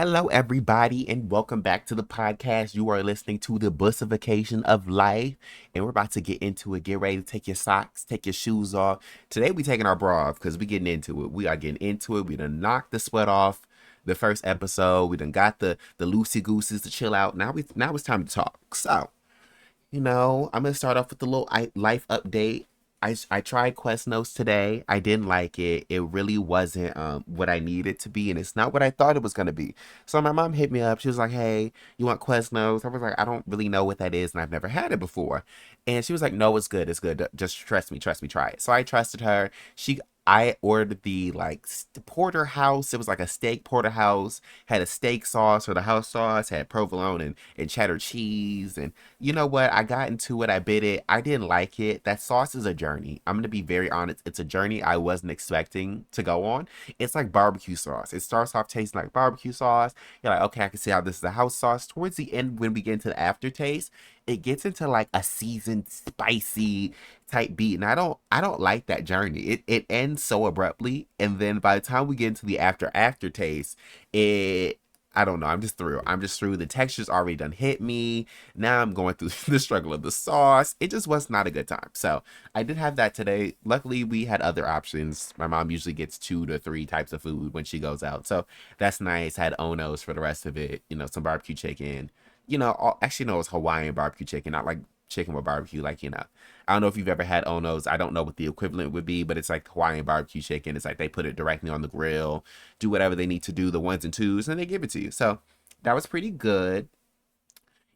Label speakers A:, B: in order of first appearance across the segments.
A: Hello, everybody, and welcome back to the podcast. You are listening to the Bussification of Life, and we're about to get into it. Get ready to take your socks, take your shoes off. Today, we taking our bra off because we getting into it. We are getting into it. We done knocked the sweat off the first episode. We done got the loosey gooses to chill out. Now it's time to talk. So, I'm gonna start off with the little life update. I tried Quest Notes today. I didn't like it. It really wasn't what I needed to be, and it's not what I thought it was gonna be. So my mom hit me up. She was like, "Hey, you want Quest Notes?" I was like, "I don't really know what that is, and I've never had it before." And she was like, "No, it's good. It's good. Just trust me, try it." So I trusted her. I ordered the porterhouse. It was like a steak porterhouse. Had a steak sauce or the house sauce. Had provolone and cheddar cheese and you know what? I got into it. I bit it. I didn't like it. That sauce is a journey. I'm going to be very honest. It's a journey I wasn't expecting to go on. It's like barbecue sauce. It starts off tasting like barbecue sauce. You're like, okay, I can see how this is a house sauce. Towards the end, when we get into the aftertaste, it gets into like a seasoned, spicy type beat. And I don't like that journey. It ends so abruptly. And then by the time we get into the aftertaste, it I don't know. I'm just through. I'm just through. The texture's already done hit me. Now I'm going through the struggle of the sauce. It just was not a good time. So I did have that today. Luckily, we had other options. My mom usually gets 2 to 3 types of food when she goes out. So that's nice. Had Onos for the rest of it. Some barbecue chicken. Actually, no, it was Hawaiian barbecue chicken, not like chicken with barbecue. I don't know if you've ever had Onos. I don't know what the equivalent would be, but it's like Hawaiian barbecue chicken. It's like they put it directly on the grill, do whatever they need to do, the ones and twos, and they give it to you. So that was pretty good.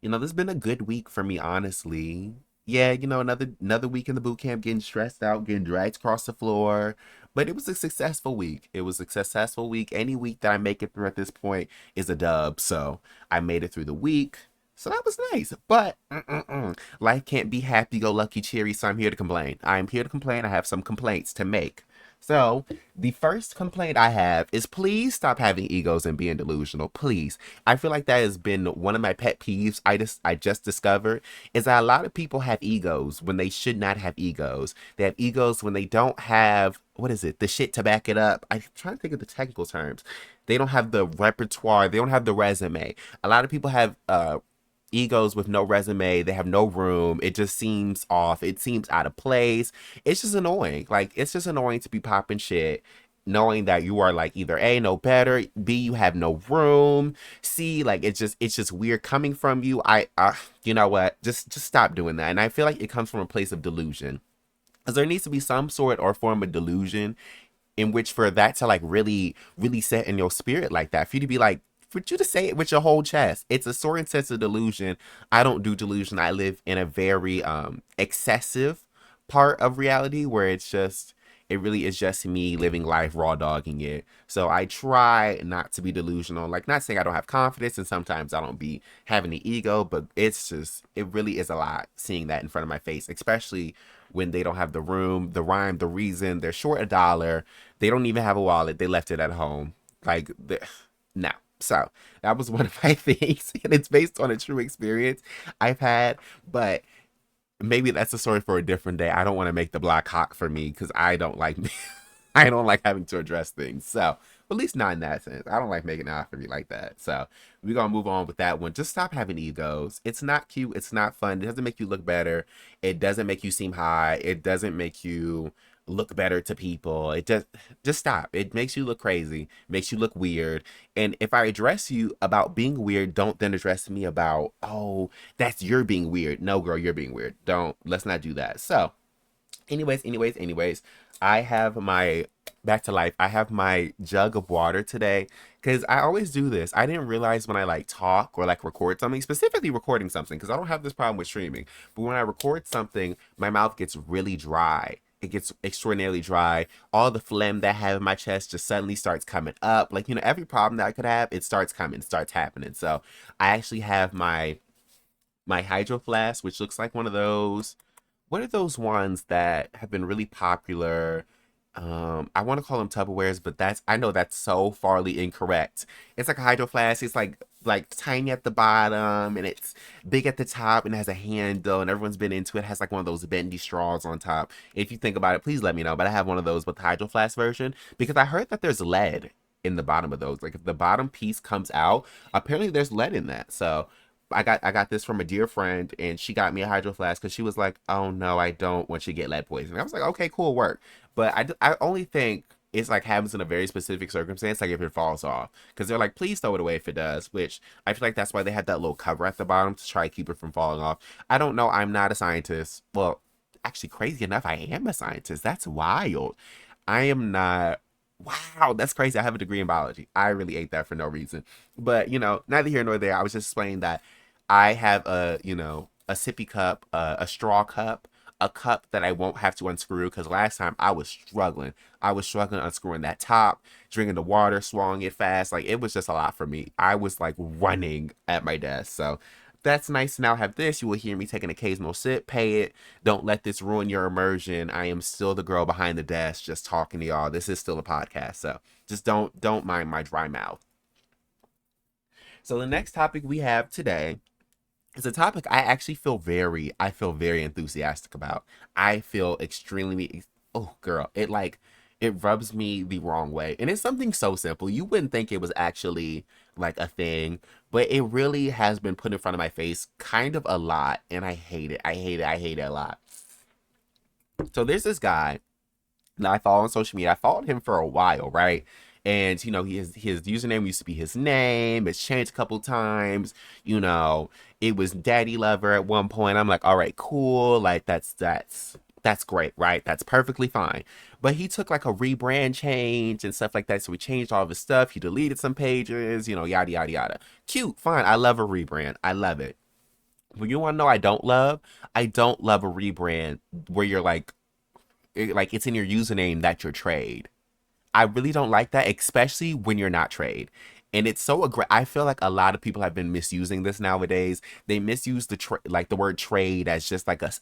A: This has been a good week for me, honestly. Yeah, another week in the boot camp, getting stressed out, getting dragged across the floor. But it was a successful week. It was a successful week. Any week that I make it through at this point is a dub. So I made it through the week. So that was nice. But life can't be happy go lucky cheery. So I'm here to complain. I'm here to complain. I have some complaints to make. So, the first complaint I have is please stop having egos and being delusional. Please. I feel like that has been one of my pet peeves I just discovered is that a lot of people have egos when they should not have egos. They have egos when they don't have what is it? The shit to back it up. I'm trying to think of the technical terms. They don't have the repertoire. They don't have the resume. A lot of people have egos with no resume. They have no room. It just seems off. It seems out of place. It's just annoying. Like, it's just annoying to be popping shit knowing that you are like either A, no better, B, you have no room, C, like it's just weird coming from you. You know what? Just stop doing that. And I feel like it comes from a place of delusion. Because there needs to be some sort or form of delusion in which for that to like really, really set in your spirit like that, for you to be like, for you to say it with your whole chest. It's a certain sense of delusion. I don't do delusion. I live in a very excessive part of reality where it really is just me living life raw dogging it. So I try not to be delusional. Like, not saying I don't have confidence and sometimes I don't be having the ego, but it really is a lot seeing that in front of my face, especially when they don't have the room, the rhyme, the reason, they're short $1. They don't even have a wallet. They left it at home. Like, no. So that was one of my things, and it's based on a true experience I've had. But maybe that's a story for a different day. I don't want to make the block hot for me because I don't like I don't like having to address things. So at least not in that sense. I don't like making it hot for me like that. So we're gonna move on with that one. Just stop having egos. It's not cute. It's not fun. It doesn't make you look better. It doesn't make you seem high. It doesn't make you look better to people. Just stop. It makes you look crazy, makes you look weird. And if I address you about being weird, don't then address me about, oh, that's you're being weird. No, girl, you're being weird. Don't let's not do that. So, anyways, I have my back to life. I have my jug of water today because I always do this. I didn't realize when I like talk or like record something, specifically recording something, because I don't have this problem with streaming. But when I record something, my mouth gets really dry. It gets extraordinarily dry. All the phlegm that I have in my chest just suddenly starts coming up. Like, every problem that I could have, it starts coming, it starts happening. So I actually have my hydro flask, which looks like one of those. What are those ones that have been really popular? I want to call them Tupperwares, but I know that's so farly incorrect. It's like a hydro flask. It's like tiny at the bottom and it's big at the top and it has a handle and everyone's been into it. It has like one of those bendy straws on top. If you think about it, please let me know. But I have one of those with the hydro flask version because I heard that there's lead in the bottom of those. Like if the bottom piece comes out, apparently there's lead in that. So I got this from a dear friend, and she got me a hydro flask because she was like, "Oh no, I don't want you to get lead poisoning." I was like, "Okay, cool, work." But I only think it's like happens in a very specific circumstance, like if it falls off, because they're like, "Please throw it away if it does." Which I feel like that's why they had that little cover at the bottom to try to keep it from falling off. I don't know. I'm not a scientist. Well, actually, crazy enough, I am a scientist. That's wild. I am not. Wow, that's crazy. I have a degree in biology. I really ate that for no reason. But, neither here nor there. I was just explaining that I have a sippy cup, a straw cup, a cup that I won't have to unscrew because last time I was struggling. I was struggling unscrewing that top, drinking the water, swallowing it fast. Like it was just a lot for me. I was like running at my desk. So that's nice to now have this. You will hear me take an occasional sip, pay it. Don't let this ruin your immersion. I am still the girl behind the desk just talking to y'all. This is still a podcast. So just don't mind my dry mouth. So the next topic we have today is a topic I feel very enthusiastic about. I feel extremely oh girl, it rubs me the wrong way. And it's something so simple. You wouldn't think it was actually like a thing, but it really has been put in front of my face kind of a lot, and I hate it. I hate it. I hate it a lot. So there's this guy that I follow on social media. I followed him for a while, right? And his username used to be his name. It's changed a couple times. It was Daddy Lover at one point. I'm like, all right, cool. Like that's great, right? That's perfectly fine. But he took like a rebrand change and stuff like that. So he changed all of his stuff. He deleted some pages, yada yada yada. Cute, fine. I love a rebrand. I love it. But you want to know I don't love? I don't love a rebrand where you're like it's in your username that you're trade. I really don't like that, especially when you're not trade. And it's so I feel like a lot of people have been misusing this nowadays. They misuse like the word trade as just like a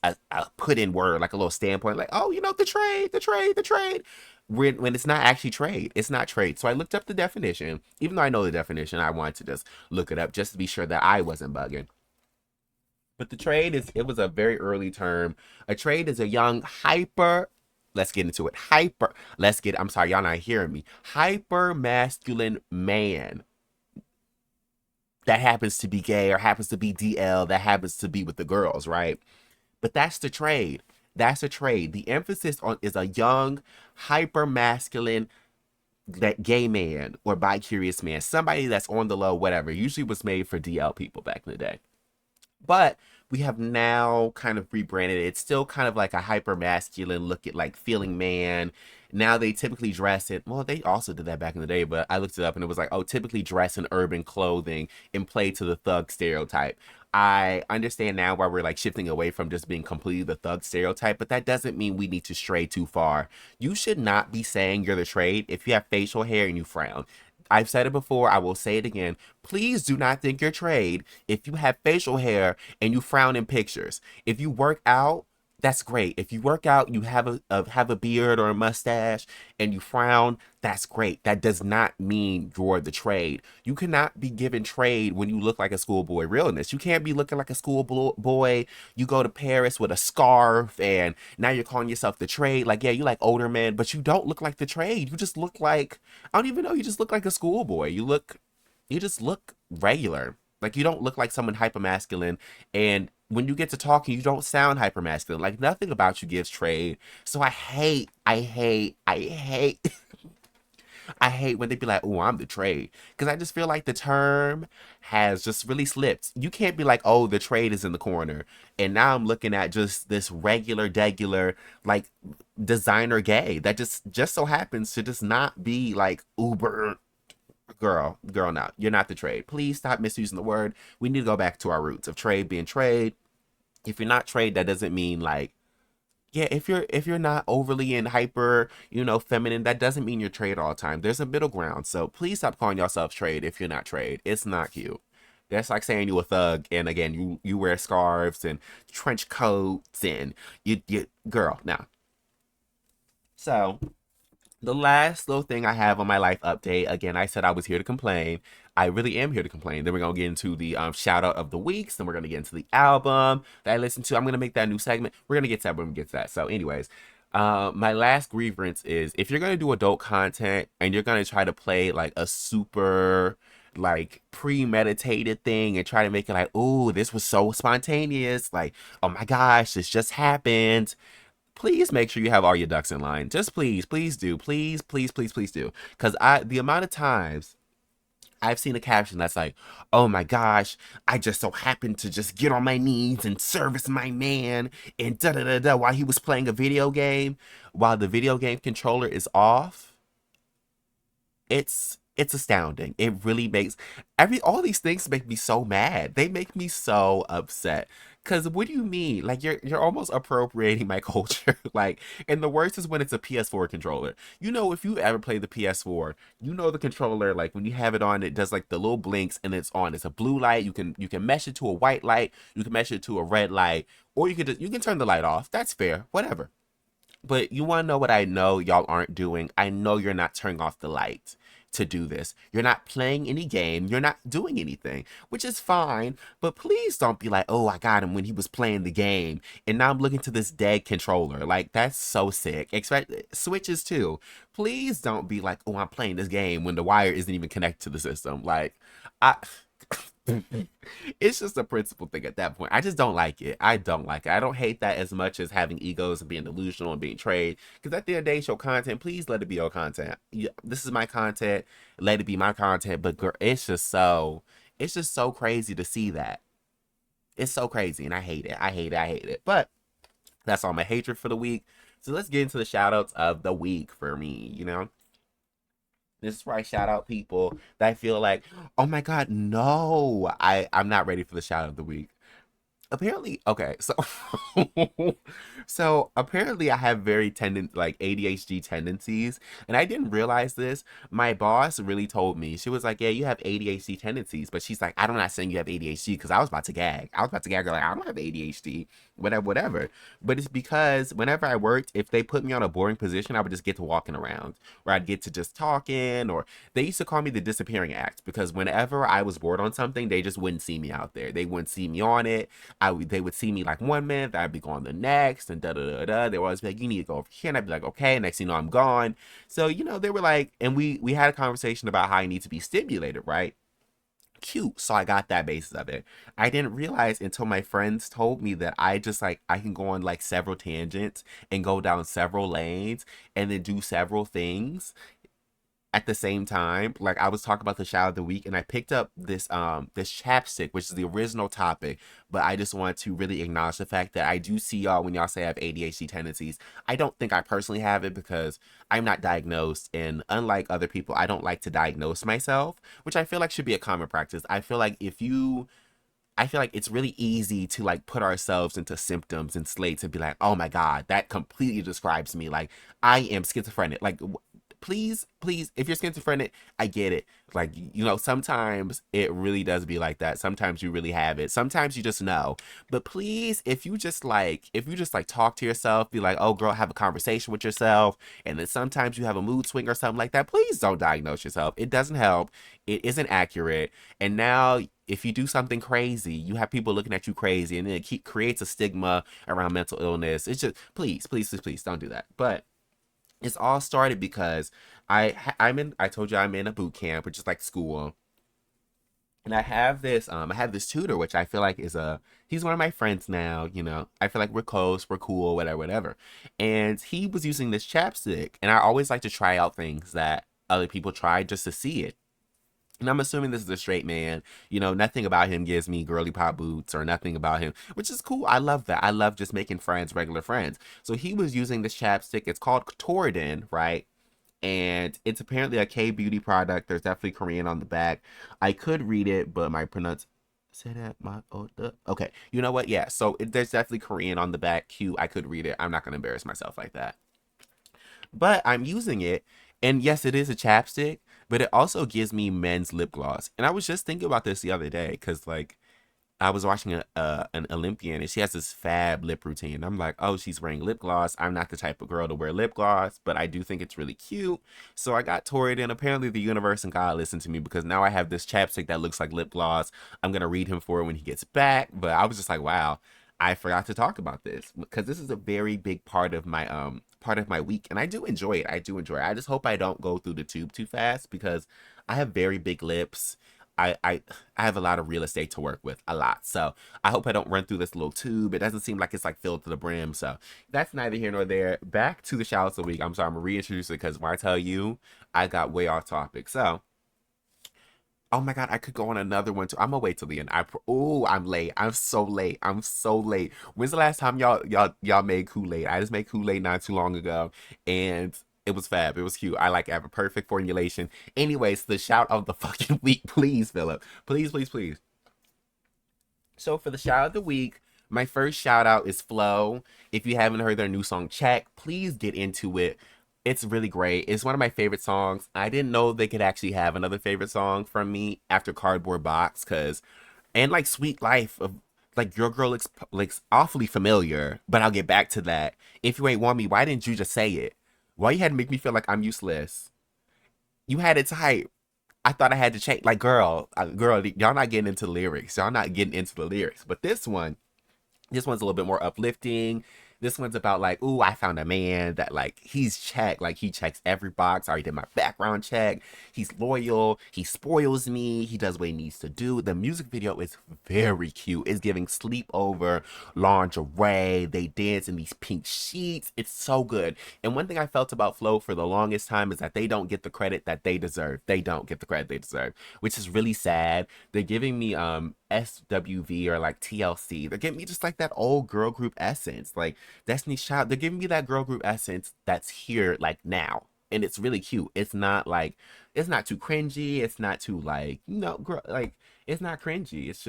A: put in word, like a little standpoint, like, oh, the trade, the trade, the trade. When it's not actually trade, it's not trade. So I looked up the definition. Even though I know the definition, I wanted to just look it up just to be sure that I wasn't bugging. But the trade it was a very early term. A trade is a young hyper, let's get into it. I'm sorry, y'all not hearing me. Hyper masculine man that happens to be gay or happens to be DL, that happens to be with the girls, right? But that's the trade. That's a trade. The emphasis on is a young, hyper masculine, that gay man or bi-curious man, somebody that's on the low, whatever. Usually was made for DL people back in the day. But we have now kind of rebranded it. It's still kind of like a hyper masculine look at like feeling man. Now they typically dress it. Well, they also did that back in the day, but I looked it up and it was like, oh, typically dress in urban clothing and play to the thug stereotype. I understand now why we're like shifting away from just being completely the thug stereotype, but that doesn't mean we need to stray too far. You should not be saying you're the trade if you have facial hair and you frown. I've said it before, I will say it again. Please do not think you're trade if you have facial hair and you frown in pictures. If you work out, that's great. If you work out, you have a beard or a mustache and you frown, that's great. That does not mean you're the trade. You cannot be given trade when you look like a schoolboy realness. You can't be looking like a schoolboy. You go to Paris with a scarf and now you're calling yourself the trade. Like, yeah, you like older men, but you don't look like the trade. You just look like, I don't even know, you just look like a schoolboy. You just look regular. Like you don't look like someone hyper masculine, and when you get to talking, you don't sound hyper masculine. Like nothing about you gives trade. So I hate when they be like, "Oh, I'm the trade," because I just feel like the term has just really slipped. You can't be like, "Oh, the trade is in the corner," and now I'm looking at just this regular, like designer gay that just so happens to just not be like uber girl. Now you're not the trade. Please stop misusing the word. We need to go back to our roots of trade being trade. If you're not trade, that doesn't mean like yeah, if you're not overly and hyper, feminine, that doesn't mean you're trade all the time. There's a middle ground. So please stop calling yourself trade if you're not trade. It's not cute. That's like saying you a thug and again you wear scarves and trench coats and you girl. Now, so the last little thing I have on my life update, again, I said I was here to complain. I really am here to complain. Then we're gonna get into the shout out of the weeks. Then we're gonna get into the album that I listened to. I'm gonna make that a new segment. We're gonna get to that when we get to that. So, anyways, My last grievance is if you're gonna do adult content and you're gonna try to play like a super like premeditated thing and try to make it like, oh, this was so spontaneous, like, oh my gosh, this just happened. Please make sure you have all your ducks in line. Just please, please do. Please, please, please, please do. Because the amount of times I've seen a caption that's like, oh my gosh, I just so happened to just get on my knees and service my man and da da da da while he was playing a video game while the video game controller is off. It's astounding. It really makes every all these things make me so mad. They make me so upset. Cause what do you mean? Like you're almost appropriating my culture. Like, and the worst is when it's a PS4 controller. You know, if you ever play the PS4, you know the controller, like when you have it on, it does like the little blinks and it's on. It's a blue light. You can mesh it to a white light, you can mesh it to a red light, or you can turn the light off. That's fair. Whatever. But you want to know what I know y'all aren't doing? I know you're not turning off the light to do this. You're not playing any game. You're not doing anything, which is fine. But please don't be like, oh, I got him when he was playing the game. And now I'm looking to this dead controller. Like, that's so sick. Expect switches too. Please don't be like, oh, I'm playing this game when the wire isn't even connected to the system. Like, I. It's just a principle thing at that point. I just don't like it. I don't like it. I don't hate that as much as having egos and being delusional and being trade. Because at the end of the day, it's your content. Please let it be your content. Yeah, this is my content. Let it be my content. But girl, it's just so crazy to see that. It's so crazy, and I hate it. I hate it. I hate it. But that's all my hatred for the week. So let's get into the shout outs of the week for me. This is where I shout out people that I feel like, oh my God, no, I'm not ready for the shout out of the week. Apparently, okay, so so apparently I have very like ADHD tendencies, and I didn't realize this. My boss really told me. She was like, "Yeah, you have ADHD tendencies," but she's like, "I'm not saying you have ADHD," because I was about to gag. I was about to gag her like, "I don't have ADHD, whatever, whatever." But it's because whenever I worked, if they put me on a boring position, I would just get to walking around, or I'd get to just talking, or they used to call me the disappearing act because whenever I was bored on something, they just wouldn't see me out there. They wouldn't see me on it. They would see me like 1 minute, I'd be gone the next, and da da da da. They would always be like, "You need to go over here," and I'd be like, "Okay." Next thing you know, I'm gone. So they were like, and we had a conversation about how I need to be stimulated, right? Cute. So I got that basis of it. I didn't realize until my friends told me that I just like I can go on like several tangents and go down several lanes and then do several things at the same time. Like I was talking about the shout of the week and I picked up this chapstick, which is the original topic, but I just want to really acknowledge the fact that I do see y'all when y'all say I have ADHD tendencies. I don't think I personally have it because I'm not diagnosed, and unlike other people, I don't like to diagnose myself, which I feel like should be a common practice. I feel like it's really easy to like put ourselves into symptoms and slates and be like, oh my God, that completely describes me. Like I am schizophrenic. Like please, please, if you're schizophrenic, I get it. Like, sometimes it really does be like that. Sometimes you really have it. Sometimes you just know. But please, if you just like talk to yourself, be like, oh girl, have a conversation with yourself, and then sometimes you have a mood swing or something like that, please don't diagnose yourself. It doesn't help. It isn't accurate. And now if you do something crazy, you have people looking at you crazy, and then creates a stigma around mental illness. It's just please, please, please, please don't do that. But it's all started because I told you I'm in a boot camp, which is like school. And I have this tutor, which I feel like he's one of my friends now, I feel like we're close, we're cool, whatever, whatever. And he was using this chapstick, and I always like to try out things that other people try just to see it. And I'm assuming this is a straight man. Nothing about him gives me girly pop boots or nothing about him, which is cool. I love that. I love just making friends, regular friends. So he was using this chapstick. It's called Toradin, right? And it's apparently a K beauty product. There's definitely Korean on the back. I could read it, but my pronounce say that my okay. You know what? Yeah. So there's definitely Korean on the back. Cute. I could read it. I'm not gonna embarrass myself like that. But I'm using it, and yes, it is a chapstick, but it also gives me men's lip gloss. And I was just thinking about this the other day because, like, I was watching an Olympian, and she has this fab lip routine. I'm like, oh, she's wearing lip gloss. I'm not the type of girl to wear lip gloss, but I do think it's really cute. So I got Torrid, and apparently the universe and God listened to me because now I have this chapstick that looks like lip gloss. I'm gonna read him for it when he gets back. But I was just like, wow. I forgot to talk about this because this is a very big part of my week, and I do enjoy it. I do enjoy it. I just hope I don't go through the tube too fast because I have very big lips. I I I have a lot of real estate to work with, a lot. So I hope I don't run through this little tube. It doesn't seem like it's like filled to the brim. So that's neither here nor there. Back to the shout outs of the week. I'm sorry, I'm gonna reintroduce it because when I tell you, I got way off topic. So oh my God, I could go on another one too. I'm gonna wait till the end. Oh, I'm late. I'm so late. I'm so late. When's the last time y'all made Kool-Aid? I just made Kool-Aid not too long ago, and it was fab. It was cute. I like have a perfect formulation. Anyways, the shout of the fucking week, please, Philip. Please, please, please. So for the shout of the week, my first shout out is Flow. If you haven't heard their new song Check, please get into it. It's really great. It's one of my favorite songs. I didn't know they could actually have another favorite song from me after Cardboard Box, cause and like Sweet Life of like Your Girl looks awfully familiar, but I'll get back to that. If you ain't want me, why didn't you just say it? Why you had to make me feel like I'm useless? You had it tight. I thought I had to change. Like, girl, y'all not getting into the lyrics. Y'all not getting into the lyrics. But this one's a little bit more uplifting. This one's about like, ooh, I found a man that like he's checked, like he checks every box. I already did my background check. He's loyal. He spoils me. He does what he needs to do. The music video is very cute. It's giving sleepover lingerie. They dance in these pink sheets. It's so good. And one thing I felt about Flow for the longest time is that they don't get the credit that they deserve. They don't get the credit they deserve, which is really sad. They're giving me SWV or like TLC. They're giving me just like that old girl group essence. Like Destiny's Child, they're giving me that girl group essence that's here like now. And it's really cute. It's not like it's not too cringy. It's not too like, girl, like it's not cringy. It's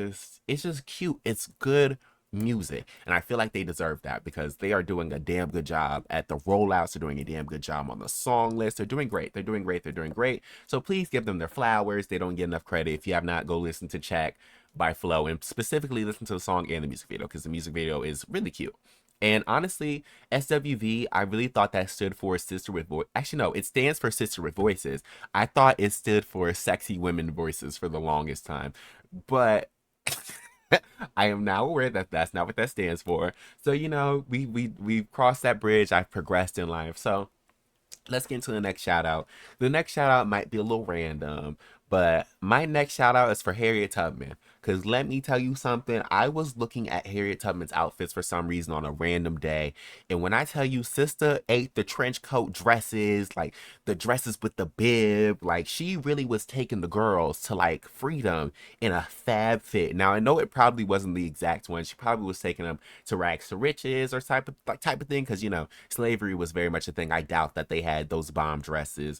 A: just cute. It's good music. And I feel like they deserve that because they are doing a damn good job at the rollouts. They're doing a damn good job on the song list. They're doing great. They're doing great. They're doing great. So please give them their flowers. They don't get enough credit. If you have not, go listen to Check by Flow and specifically listen to the song and the music video because the music video is really cute. And honestly, SWV, I really thought that stood for Sister with Voice. Actually, no, it stands for Sister with Voices. I thought it stood for Sexy Women Voices for the longest time. But I am now aware that that's not what that stands for. So, we've crossed that bridge. I've progressed in life. So, let's get into the next shout out. The next shout out might be a little random, but my next shout out is for Harriet Tubman. Because let me tell you something, I was looking at Harriet Tubman's outfits for some reason on a random day. And when I tell you, sister ate the trench coat dresses, like the dresses with the bib, like she really was taking the girls to like freedom in a fab fit. Now I know it probably wasn't the exact one. She probably was taking them to rags to riches or type of thing because slavery was very much a thing. I doubt that they had those bomb dresses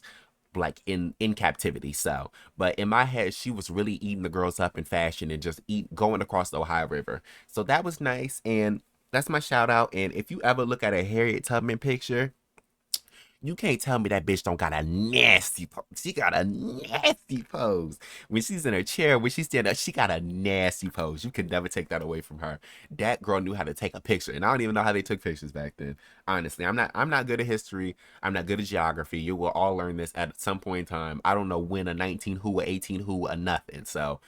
A: like in captivity. So but in my head she was really eating the girls up in fashion and just eat going across the Ohio River. So that was nice, and that's my shout out. And if you ever look at a Harriet Tubman picture, you can't tell me that bitch don't got a nasty pose. She got a nasty pose. When she's in her chair, when she's standing up, she got a nasty pose. You can never take that away from her. That girl knew how to take a picture. And I don't even know how they took pictures back then. Honestly, I'm not good at history. I'm not good at geography. You will all learn this at some point in time. I don't know when a 19 who, a 18 who, a nothing. So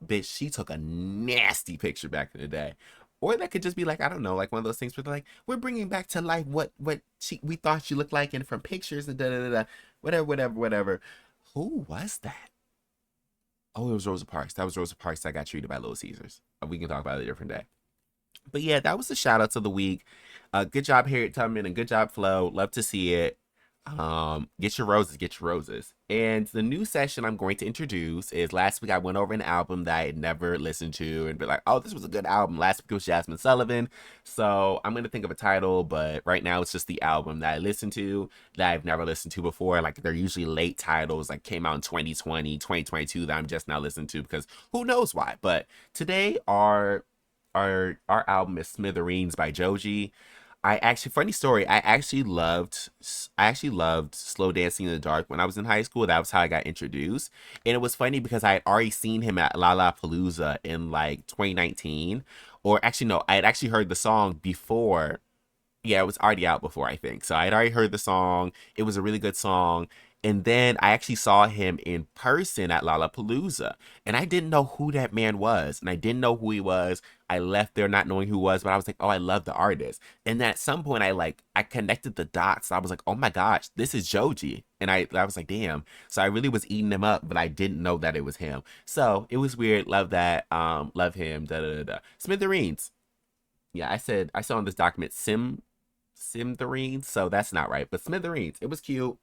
A: bitch, she took a nasty picture back in the day. Or that could just be like, I don't know, like one of those things where they're like, we're bringing back to life what we thought she looked like and from pictures and da da da da, whatever, whatever, whatever. Who was that? Oh, it was Rosa Parks. That was Rosa Parks that got treated by Little Caesars. We can talk about it a different day. But yeah, that was the shout outs of the week. Good job, Harriet Tubman, and good job, Flo. Love to see it. Get your roses, get your roses. And the new session I'm going to introduce is last week I went over an album that I had never listened to and be like, oh, this was a good album. Last week it was Jasmine Sullivan. So I'm going to think of a title, but right now it's just the album that I listened to that I've never listened to before. Like they're usually late titles, like came out in 2020, 2022 that I'm just now listening to because who knows why. But today our album is Smithereens by Joji. Funny story, I actually loved Slow Dancing in the Dark when I was in high school. That was how I got introduced. And it was funny because I had already seen him at Lollapalooza in like 2019. Or actually no, I had actually heard the song before. Yeah, it was already out before, I think. So I had already heard the song. It was a really good song. And then I actually saw him in person at Lollapalooza. And I didn't know who that man was. And I didn't know who he was. I left there not knowing who he was, but I was like, oh, I love the artist. And then at some point I connected the dots. I was like, oh my gosh, this is Joji. And I was like, damn. So I really was eating him up, but I didn't know that it was him. So it was weird. Love that. Love him. Da da da da. Smithereens. Yeah, I saw in this document Smithereens, so that's not right. But Smithereens. It was cute.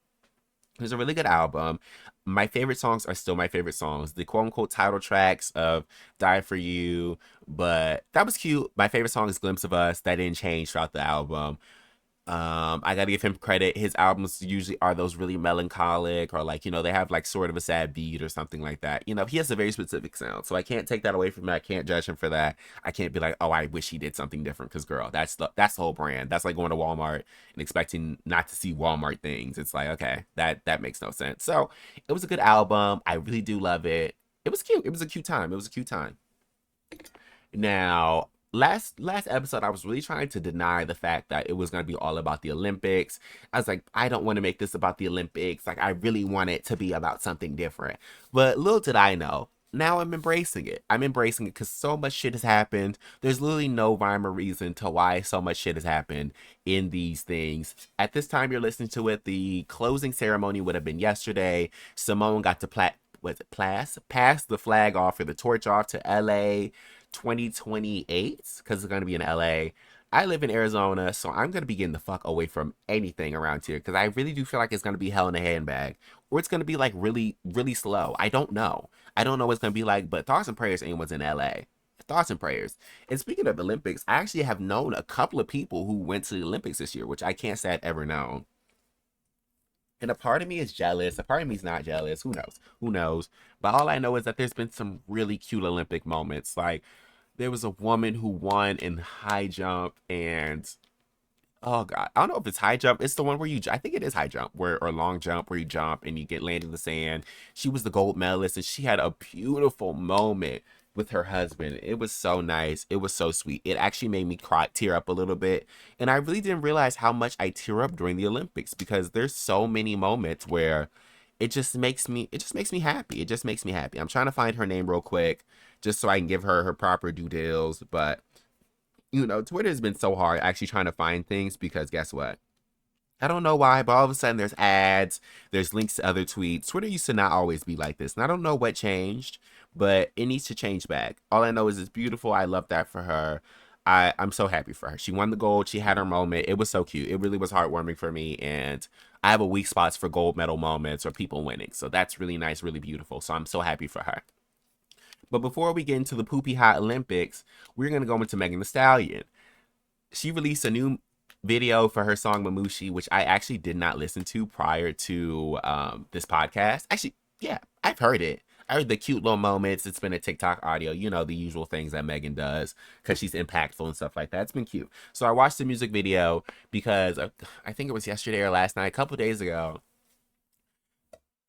A: It was a really good album. My favorite songs are still my favorite songs. The quote unquote title tracks of Die For You, but that was cute. My favorite song is Glimpse of Us. That didn't change throughout the album. I gotta give him credit. His albums usually are those really melancholic or like, they have like sort of a sad beat or something like that. He has a very specific sound. So I can't take that away from him. I can't judge him for that. I can't be like, oh, I wish he did something different. Cause girl, that's the whole brand. That's like going to Walmart and expecting not to see Walmart things. It's like, okay, that makes no sense. So it was a good album. I really do love it. It was cute. It was a cute time. It was a cute time. Now, last episode, I was really trying to deny the fact that it was going to be all about the Olympics. I was like, I don't want to make this about the Olympics. Like, I really want it to be about something different. But little did I know. Now I'm embracing it. I'm embracing it because so much shit has happened. There's literally no rhyme or reason to why so much shit has happened in these things. At this time you're listening to it, the closing ceremony would have been yesterday. Simone got to pass the flag off or the torch off to LA 2028 because it's going to be in LA. I live in Arizona, so I'm going to be getting the fuck away from anything around here because I really do feel like it's going to be hell in a handbag or it's going to be like really, really slow. I don't know. I don't know what it's going to be like, but thoughts and prayers anyone's in LA. Thoughts and prayers. And speaking of Olympics, I actually have known a couple of people who went to the Olympics this year, which I can't say I'd ever known. And a part of me is jealous. A part of me is not jealous. Who knows? Who knows? But all I know is that there's been some really cute Olympic moments. Like there was a woman who won in high jump, and oh god, I don't know if it's high jump. It's the one where I think it is high jump, where or long jump where you jump and you get land in the sand. She was the gold medalist, and she had a beautiful moment with her husband. It was so nice. It was so sweet. It actually made me tear up a little bit, and I really didn't realize how much I tear up during the Olympics because there's so many moments where it just makes me happy. It just makes me happy. I'm trying to find her name real quick just so I can give her proper due deals, but Twitter has been so hard actually trying to find things because guess what? I don't know why, but all of a sudden there's ads, there's links to other tweets. Twitter used to not always be like this. And I don't know what changed, but it needs to change back. All I know is it's beautiful. I love that for her. I'm so happy for her. She won the gold. She had her moment. It was so cute. It really was heartwarming for me. And I have a weak spots for gold medal moments or people winning. So that's really nice, really beautiful. So I'm so happy for her. But before we get into the Poopy Hot Olympics, we're going to go into Megan Thee Stallion. She released a new video for her song Mamushi, which I actually did not listen to prior to this podcast. Actually, yeah, I've heard it. I heard the cute little moments. It's been a TikTok audio, the usual things that Megan does because she's impactful and stuff like that. It's been cute. So I watched the music video because I think it was yesterday or last night, a couple days ago.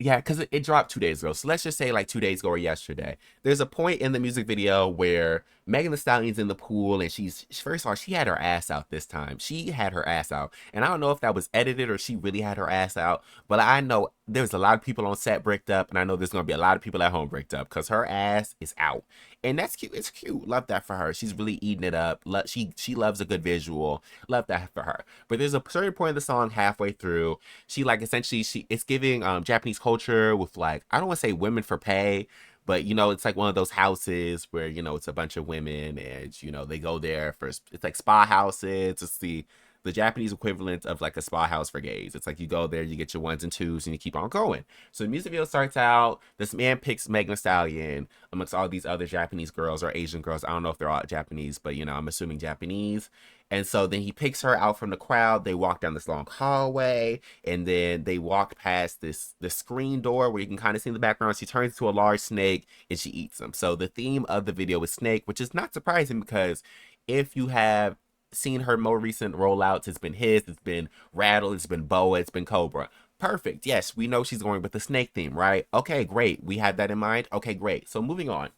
A: Yeah, because it dropped 2 days ago. So let's just say like 2 days ago or yesterday. There's a point in the music video where Megan Thee Stallion's in the pool and first of all, she had her ass out this time. She had her ass out. And I don't know if that was edited or she really had her ass out. But I know there's a lot of people on set bricked up. And I know there's going to be a lot of people at home bricked up because her ass is out. And that's cute. It's cute. Love that for her. She's really eating it up. She loves a good visual. Love that for her. But there's a certain point of the song halfway through she like essentially it's giving Japanese culture with like I don't want to say women for pay, but it's like one of those houses where it's a bunch of women and they go there for it's like spa houses. It's the Japanese equivalent of like a spa house for gays. It's like you go there, you get your ones and twos, and you keep on going. So the music video starts out. This man picks Megan Thee Stallion amongst all these other Japanese girls or Asian girls. I don't know if they're all Japanese, but I'm assuming Japanese. And so then he picks her out from the crowd. They walk down this long hallway, and then they walk past this screen door where you can kind of see in the background. She turns to a large snake and she eats him. So the theme of the video is snake, which is not surprising because if you have seen her more recent rollouts, it's been it's been Rattle, it's been Boa, it's been Cobra. Perfect. Yes, we know she's going with the snake theme, right? Okay, great. We had that in mind. Okay, great. So moving on.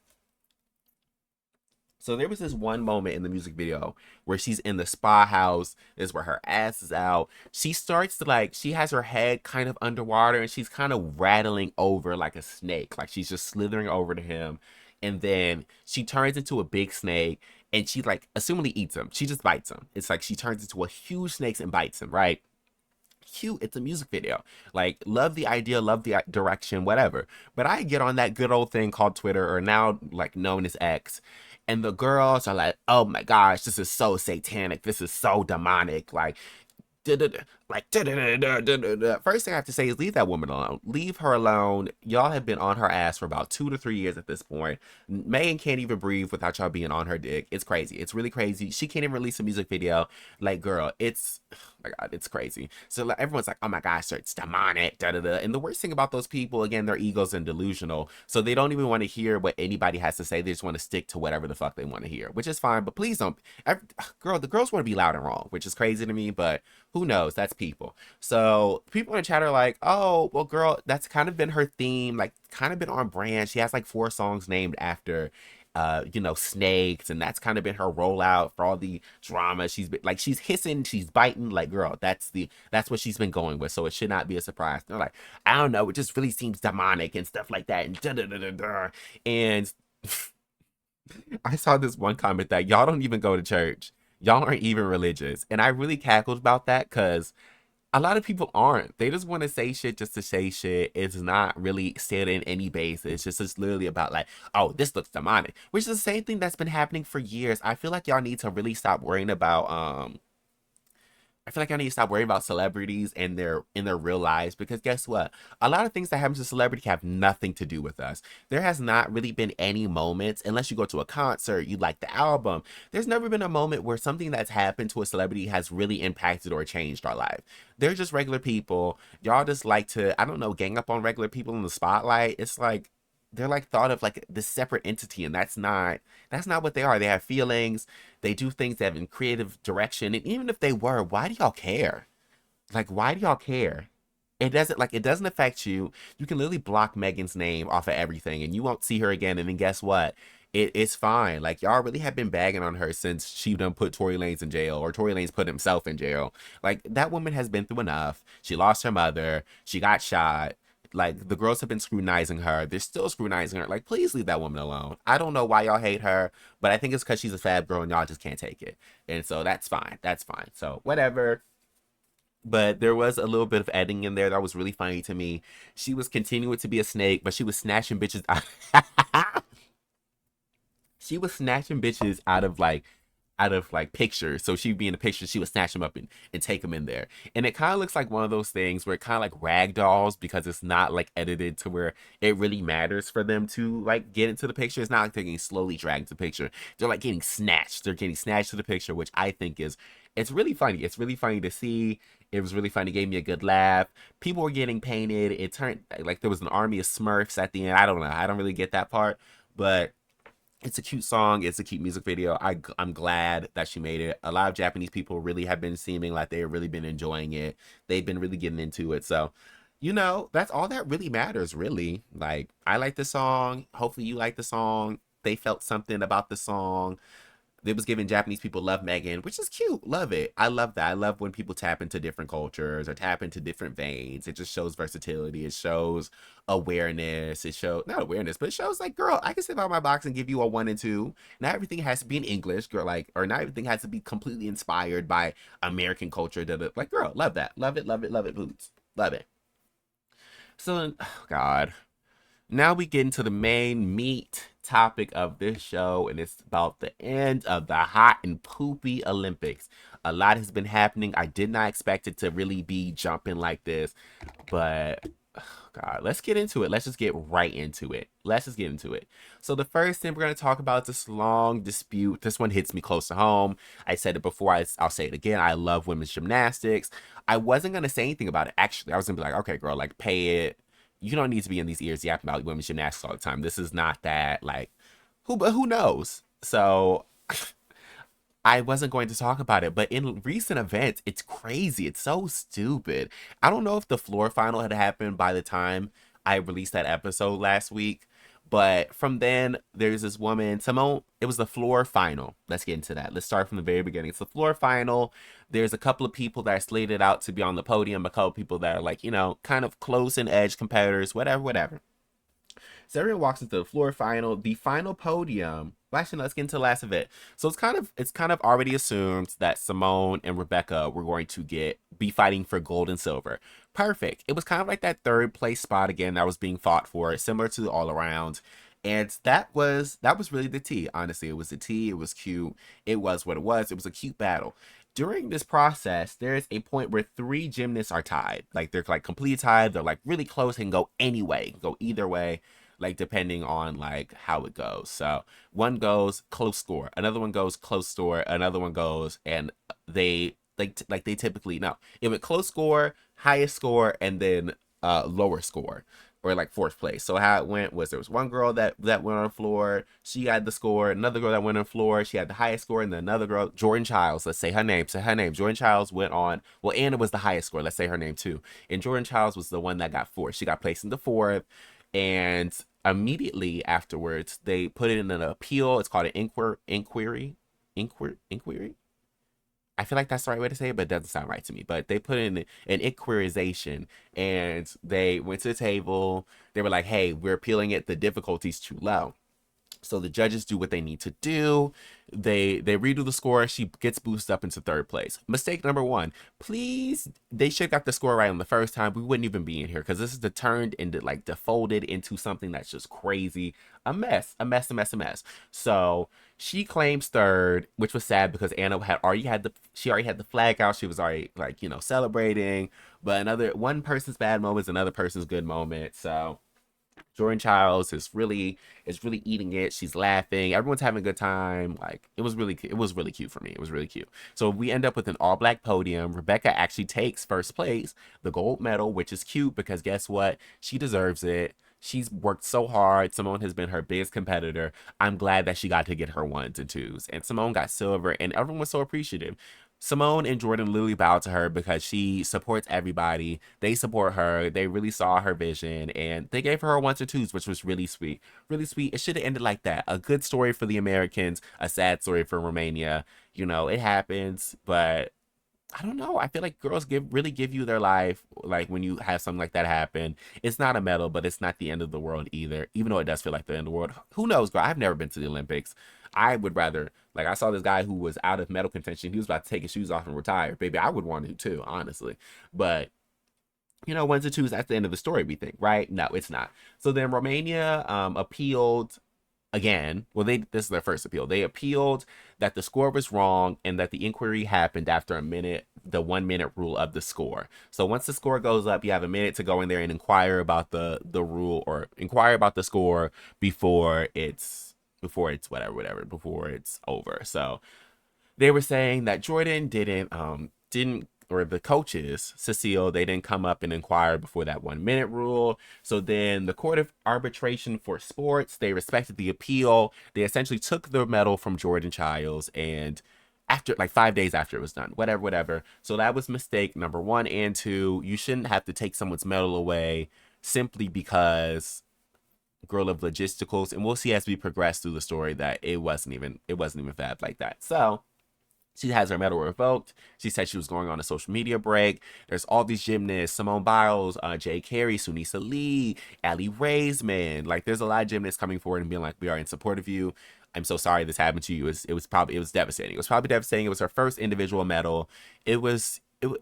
A: So there was this one moment in the music video where she's in the spa house, is where her ass is out. She starts to like she has her head kind of underwater and she's kind of rattling over like a snake. Like she's just slithering over to him. And then she turns into a big snake and she like assumingly eats him. She just bites him. It's like she turns into a huge snake and bites him, right? Cute. It's a music video. Like, love the idea, love the direction, whatever. But I get on that good old thing called Twitter, or now like known as X, and the girls are like, "Oh my gosh, this is so satanic. This is so demonic. Like, like first thing I have to say is leave that woman alone. Leave her alone. Y'all have been on her ass for about 2 to 3 years at this point. Megan can't even breathe without y'all being on her dick. It's crazy. It's really crazy. She can't even release a music video. Like, girl, it's oh my god, it's crazy. So like, everyone's like, oh my gosh, so it's demonic. Da, da, da. And the worst thing about those people, again, their egos and delusional. So they don't even want to hear what anybody has to say. They just want to stick to whatever the fuck they want to hear, which is fine. But please don't. Girl, the girls want to be loud and wrong, which is crazy to me. But who knows? That's people. So people in the chat are like, oh, well, girl, that's kind of been her theme, like kind of been on brand. She has like 4 songs named after snakes, and that's kind of been her rollout for all the drama. She's been like she's hissing, she's biting, like girl, that's what she's been going with. So it should not be a surprise. They're like, I don't know, it just really seems demonic and stuff like that, and da da da da da. And I saw this one comment that y'all don't even go to church. Y'all aren't even religious. And I really cackled about that because a lot of people aren't. They just want to say shit just to say shit. It's not really said in any basis. It's just literally about like, oh, this looks demonic. Which is the same thing that's been happening for years. I feel like y'all need to really stop worrying about I feel like I need to stop worrying about celebrities and their real lives, because guess what? A lot of things that happen to celebrity have nothing to do with us. There has not really been any moments, unless you go to a concert, you like the album. There's never been a moment where something that's happened to a celebrity has really impacted or changed our life. They're just regular people. Y'all just like to, I don't know, gang up on regular people in the spotlight. It's like they're like thought of like this separate entity, and that's not what they are. They have feelings, they do things that have in creative direction, and even if they were, why do y'all care? Like, why do y'all care? It doesn't affect you. You can literally block Megan's name off of everything and you won't see her again. And then guess what? It's fine. Like, y'all really have been bagging on her since she done put Tory Lanez in jail, or Tory Lanez put himself in jail. Like, that woman has been through enough. She lost her mother. She got shot. Like, the girls have been scrutinizing her. They're still scrutinizing her. Like, please leave that woman alone. I don't know why y'all hate her, but I think it's because she's a fab girl and y'all just can't take it. And so that's fine. That's fine. So whatever. But there was a little bit of editing in there that was really funny to me. She was continuing to be a snake, but she was snatching bitches out. She was snatching bitches out of like pictures. So she'd be in a picture, she would snatch them up and take them in there. And it kind of looks like one of those things where it kind of like rag dolls, because it's not like edited to where it really matters for them to like get into the picture. It's not like they're getting slowly dragged to the picture. They're like getting snatched. They're getting snatched to the picture, which I think is it's really funny. It's really funny to see. It was really funny. It gave me a good laugh. People were getting painted. It turned like there was an army of Smurfs at the end. I don't know. I don't really get that part, but it's a cute song. It's a cute music video. I'm glad that she made it. A lot of Japanese people really have been seeming like they've really been enjoying it. They've been really getting into it. So, that's all that really matters, really. Like, I like the song. Hopefully you like the song. They felt something about the song. It was giving Japanese people love Megan, which is cute. Love it. I love that. I love when people tap into different cultures or tap into different veins. It just shows versatility. It shows awareness. It shows not awareness, but it shows like, girl, I can sit by my box and give you a 1 and 2. Not everything has to be in English, girl. Like, or not everything has to be completely inspired by American culture. Da, da. Like, girl, love that. Love it. Love it. Love it. Boots. Love it. So, oh God. Now we get into the main meat topic of this show, and it's about the end of the hot and poopy Olympics. A lot has been happening. I did not expect it to really be jumping like this, but God, let's get into it. Let's just get right into it. Let's just get into it. So the first thing we're going to talk about is this long dispute. This one hits me close to home. I said it before. I'll say it again. I love women's gymnastics. I wasn't going to say anything about it. Actually, I was going to be like, okay, girl, like, pay it. You don't need to be in these ears yapping about women's gymnastics all the time. This is not that, like, but who knows? So I wasn't going to talk about it, but in recent events, it's crazy. It's so stupid. I don't know if the floor final had happened by the time I released that episode last week, But from then, there's this woman, Simone. It was the floor final. Let's get into that. Let's start from the very beginning. It's the floor final. There's a couple of people that are slated out to be on the podium, a couple of people that are like, kind of close and edge competitors, whatever, whatever. So everyone walks into the floor final, the final podium. Well, actually, no, let's get into the last of it. So it's kind of already assumed that Simone and Rebecca were going to be fighting for gold and silver. Perfect. It was kind of like that third place spot again that was being fought for, similar to the all around. And that was really the tea. Honestly, it was the tea. It was cute. It was what it was. It was a cute battle. During this process, there is a point where three gymnasts are tied. Like they're like completely tied. They're like really close and go anyway, go either way, like depending on like how it goes. So one goes close score, another one goes close score, another one goes, and they like they typically no. It went close score, highest score, and then lower score, or like fourth place. So how it went was there was one girl that went on the floor, she had the score, another girl that went on the floor, she had the highest score, and then another girl, Jordan Chiles, let's say her name. Jordan Chiles went on, well, Anna was the highest score, let's say her name too. And Jordan Chiles was the one that got fourth. She got placed in the fourth, and immediately afterwards they put it in an appeal. It's called an inquiry. I feel like that's the right way to say it, but it doesn't sound right to me. But they put in an inquirization, and they went to the table. They were like, hey, we're appealing it. The difficulty's too low. So the judges do what they need to do. They redo the score. She gets boosted up into third place. Mistake number one. Please, they should have got the score right on the first time. We wouldn't even be in here because this is turned into like defolded into something that's just crazy. A mess. A mess, a mess, a mess. So she claims third, which was sad because Anna she already had the flag out. She was already like, celebrating. But one person's bad moment is another person's good moment. So Jordan Childs is really eating it. She's laughing. Everyone's having a good time. Like it was really cute for me. It was really cute. So we end up with an all black podium. Rebecca actually takes first place, the gold medal, which is cute because guess what? She deserves it. She's worked so hard. Simone has been her biggest competitor. I'm glad that she got to get her ones and twos. And Simone got silver, and everyone was so appreciative. Simone and Jordan literally bowed to her because she supports everybody. They support her. They really saw her vision, and they gave her ones and twos, which was really sweet. Really sweet. It should have ended like that. A good story for the Americans, a sad story for Romania. It happens, but I don't know. I feel like girls really give you their life. Like when you have something like that happen, it's not a medal, but it's not the end of the world either. Even though it does feel like the end of the world. Who knows, girl? I've never been to the Olympics. I would rather, like, I saw this guy who was out of medal contention. He was about to take his shoes off and retire. Baby, I would want to too, honestly. But ones and twos, that's the end of the story, we think, right? No, it's not. So then Romania appealed again. Well, this is their first appeal. They appealed that the score was wrong and that the inquiry happened after a minute, the 1 minute rule of the score. So once the score goes up, you have a minute to go in there and inquire about the rule, or inquire about the score before it's whatever, before it's over. So they were saying that Jordan didn't, or the coaches, Cecile, they didn't come up and inquire before that 1 minute rule. So then the Court of Arbitration for Sports, they respected the appeal. They essentially took the medal from Jordan Childs, and after like 5 days after it was done, whatever. So that was mistake number one and two. You shouldn't have to take someone's medal away simply because girl of logisticals. And we'll see as we progress through the story that it wasn't even bad like that. So she has her medal revoked. She said she was going on a social media break. There's all these gymnasts: Simone Biles, Jay Carey, Sunisa Lee, Allie Raisman. Like, there's a lot of gymnasts coming forward and being like, "We are in support of you. I'm so sorry this happened to you." It was devastating. It was probably devastating. It was her first individual medal.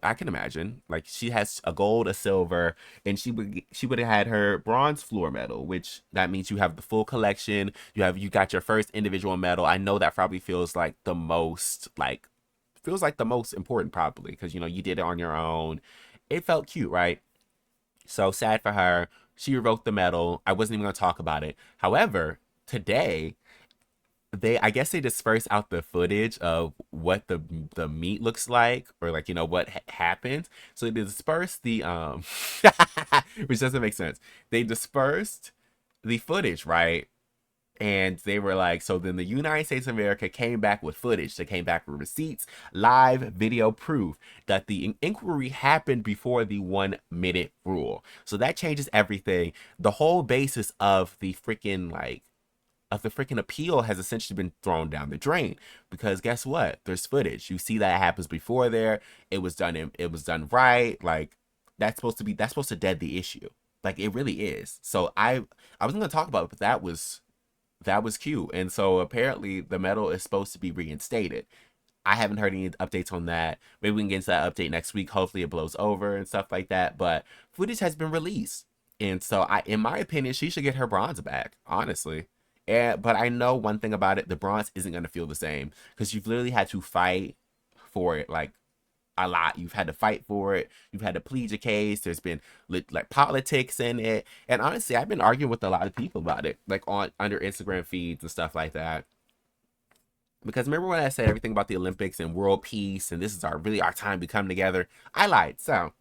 A: I can imagine. Like, she has a gold, a silver, and she would have had her bronze floor medal, which that means you have the full collection. You got your first individual medal. I know that probably feels like the most important, probably, because you did it on your own. It felt cute, right? So sad for her. She revoked the medal. I wasn't even gonna talk about it. However, today I guess they disperse out the footage of what the meet looks like, or like what happened. So they dispersed the which doesn't make sense. They dispersed the footage, right? And they were like, so then the United States of America came back with footage. They came back with receipts, live video proof that the inquiry happened before the 1 minute rule. So that changes everything. The whole basis of the freaking appeal has essentially been thrown down the drain, because guess what? There's footage. You see that happens before there. It was done right. Like that's supposed to dead the issue. Like it really is. So I was gonna talk about it, but that was cute. And so apparently the medal is supposed to be reinstated. I haven't heard any updates on that. Maybe we can get into that update next week. Hopefully it blows over and stuff like that. But footage has been released. And so in my opinion, she should get her bronze back, honestly. But I know one thing about it, the bronze isn't gonna feel the same. Because you've literally had to fight for it, like a lot. You've had to fight for it. You've had to plead your case. There's been like politics in it. And honestly, I've been arguing with a lot of people about it, like on under Instagram feeds and stuff like that. Because remember when I said everything about the Olympics and world peace and this is our time to come together? I lied. So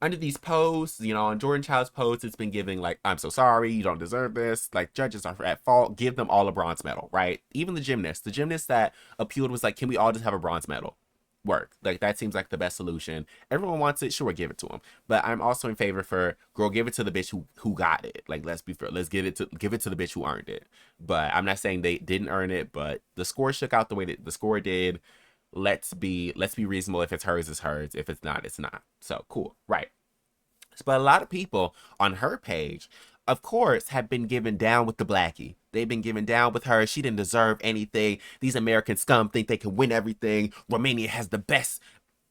A: under these posts, on Jordan Child's posts, it's been giving like, I'm so sorry, you don't deserve this. Like judges are at fault. Give them all a bronze medal, right? Even the gymnast that appealed was like, can we all just have a bronze medal? Work. Like that seems like the best solution. Everyone wants it, sure, give it to them. But I'm also in favor for girl, give it to the bitch who got it. Like let's be fair, let's give it to the bitch who earned it. But I'm not saying they didn't earn it, but the score shook out the way that the score did. Let's be reasonable. If it's hers, it's hers. If it's not, it's not. So cool, right? But a lot of people on her page, of course, have been given down with the blackie. They've been given down with her. She didn't deserve anything. These American scum think they can win everything. Romania has the best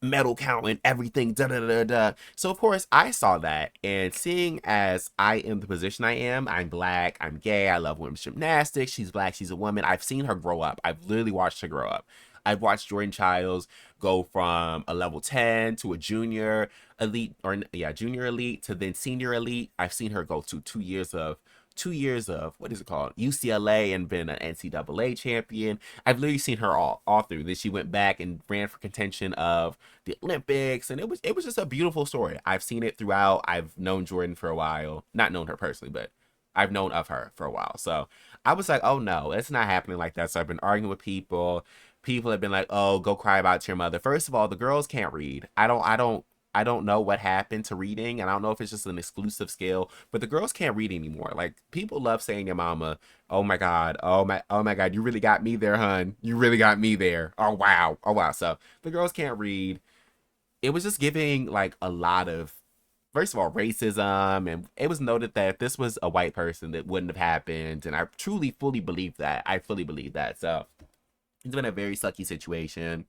A: medal count and everything. Da da da da. So of course I saw that, and seeing as I am the position I am, I'm black, I'm gay, I love women's gymnastics. She's black, she's a woman. I've seen her grow up. I've literally watched her grow up. I've watched Jordan Childs go from a level 10 to a junior elite, or yeah, junior elite to then senior elite. I've seen her go to 2 years of what is it called, UCLA, and been an NCAA champion. I've literally seen her all through. Then she went back and ran for contention of the Olympics, and it was just a beautiful story. I've seen it throughout. I've known Jordan for a while, not known her personally, but I've known of her for a while. So I was like, oh no, it's not happening like that. So I've been arguing with people. People have been like, oh, go cry about your mother. First of all, the girls can't read. I don't know what happened to reading, and I don't know if it's just an exclusive skill, but the girls can't read anymore. Like people love saying your mama, oh my god, oh my god, you really got me there, hun. You really got me there. Oh wow. Oh wow. So the girls can't read. It was just giving like a lot of, first of all, racism, and it was noted that if this was a white person, that wouldn't have happened. And I truly fully believe that. I fully believe that. So it's been a very sucky situation.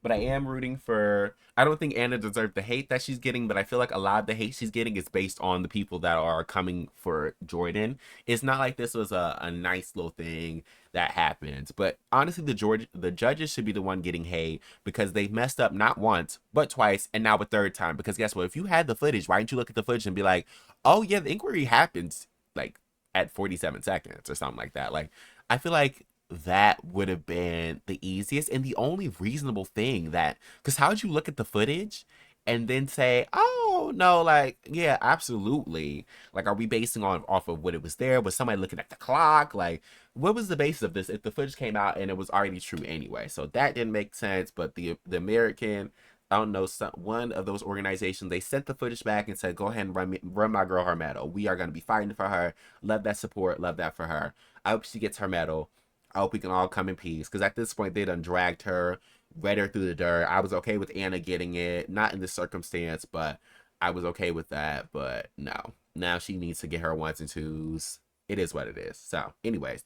A: But I am rooting for. I don't think Anna deserved the hate that she's getting, but I feel like a lot of the hate she's getting is based on the people that are coming for Jordan. It's not like this was a nice little thing that happened. But honestly, the judges should be the one getting hate, because they've messed up not once, but twice, and now a third time. Because guess what? If you had the footage, why didn't you look at the footage and be like, oh yeah, the inquiry happened like at 47 seconds or something like that? Like, I feel like that would have been the easiest and the only reasonable thing, that because how would you look at the footage and then say, oh no, like yeah, absolutely, like are we basing on off of what it was there? Was somebody looking at the clock? Like what was the basis of this if the footage came out and it was already true anyway? So that didn't make sense. But the American, I don't know, one of those organizations, they sent the footage back and said, go ahead and run my girl her medal. We are going to be fighting for her. Love that support. Love that for her. I hope she gets her medal. I hope we can all come in peace. Because at this point, they done dragged her, read her through the dirt. I was okay with Anna getting it. Not in this circumstance, but I was okay with that. But no. Now she needs to get her ones and twos. It is what it is. So, anyways.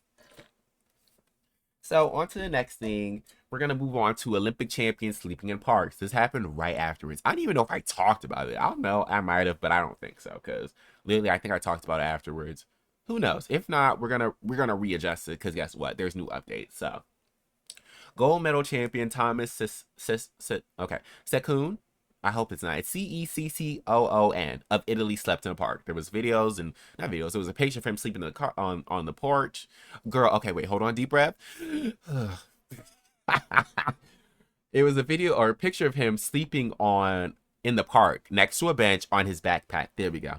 A: So, on to the next thing. We're going to move on to Olympic champions sleeping in parks. This happened right afterwards. I don't even know if I talked about it. I don't know. I might have, but I don't think so. Because literally, I think I talked about it afterwards. Who knows? If not, we're gonna readjust it, because guess what? There's new updates. So gold medal champion Thomas okay, Ceccoon. I hope it's not. It's Ceccoon of Italy slept in a park. There was videos and not videos. There was a picture of him sleeping in the car on the porch. Girl, okay, wait, hold on, deep breath. It was a video or a picture of him sleeping in the park next to a bench on his backpack. There we go.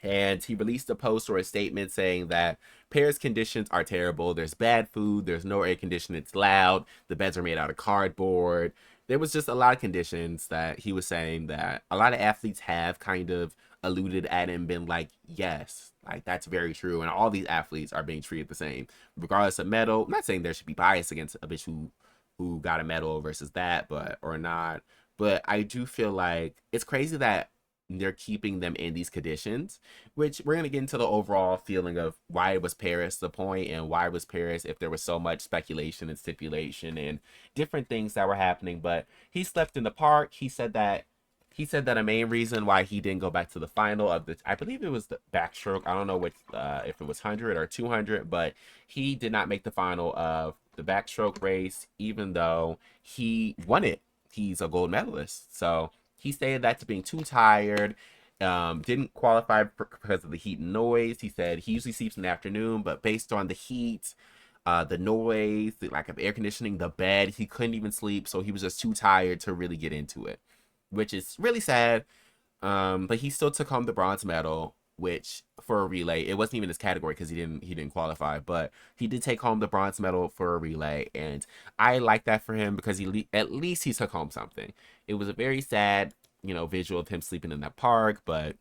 A: And he released a post or a statement saying that Paris conditions are terrible. There's bad food. There's no air conditioning. It's loud. The beds are made out of cardboard. There was just a lot of conditions that he was saying that a lot of athletes have kind of alluded at and been like, yes, like that's very true. And all these athletes are being treated the same, regardless of medal. I'm not saying there should be bias against a bitch who got a medal versus that, but or not. But I do feel like it's crazy that they're keeping them in these conditions, which we're going to get into the overall feeling of why was Paris the point and why was Paris if there was so much speculation and stipulation and different things that were happening. But he slept in the park. He said that a main reason why he didn't go back to the final of the, I believe it was the backstroke. I don't know which, if it was 100 or 200, but he did not make the final of the backstroke race, even though he won it. He's a gold medalist. So he stated that to being too tired, didn't qualify because of the heat and noise. He said he usually sleeps in the afternoon, but based on the heat, the noise, the lack of air conditioning, the bed, he couldn't even sleep. So he was just too tired to really get into it, which is really sad. But he still took home the bronze medal, which for a relay, it wasn't even his category because he didn't qualify, but he did take home the bronze medal for a relay, and I like that for him because at least he took home something. It was a very sad, visual of him sleeping in that park, but at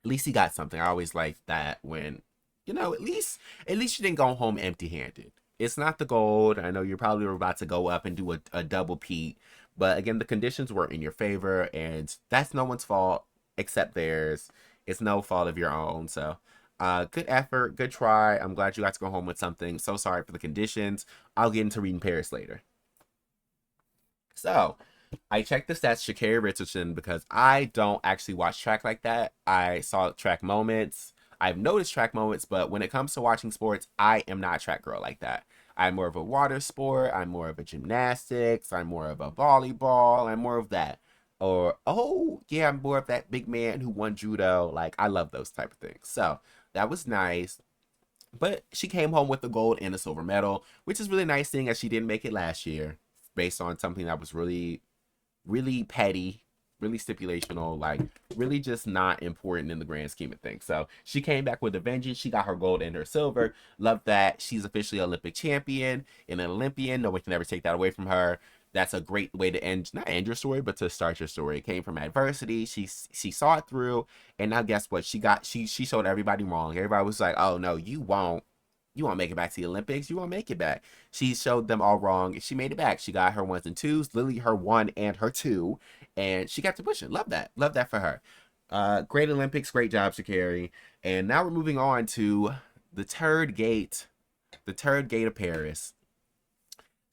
A: least he got something. I always like that when, at least you didn't go home empty-handed. It's not the gold. I know you're probably about to go up and do a double peat, but again, the conditions were in your favor, and that's no one's fault except theirs. It's no fault of your own. So, good effort, good try. I'm glad you got to go home with something. So sorry for the conditions. I'll get into reading Paris later. So, I checked the stats Sha'Carri Richardson because I don't actually watch track like that. I saw track moments. I've noticed track moments, but when it comes to watching sports, I am not a track girl like that. I'm more of a water sport. I'm more of a gymnastics. I'm more of a volleyball. I'm more of that. Or, oh, yeah, I'm more of that big man who won judo. Like, I love those type of things. So, that was nice. But she came home with the gold and a silver medal, which is really nice seeing as she didn't make it last year based on something that was really really petty, really stipulational, like really just not important in the grand scheme of things. So she came back with a vengeance. She got her gold and her silver. Love that. She's officially an Olympic champion and an Olympian. No one can ever take that away from her. That's a great way to not end your story, but to start your story. It came from adversity. She saw it through, and now guess what? She showed everybody wrong. Everybody was like, "Oh no, you won't make it back to the Olympics. You won't make it back." She showed them all wrong. She made it back. She got her ones and twos, literally her one and her two, and she got to pushing. Love that. Love that for her. Great Olympics. Great job, Sha'Carri. And now we're moving on to the third gate, the third gate of Paris.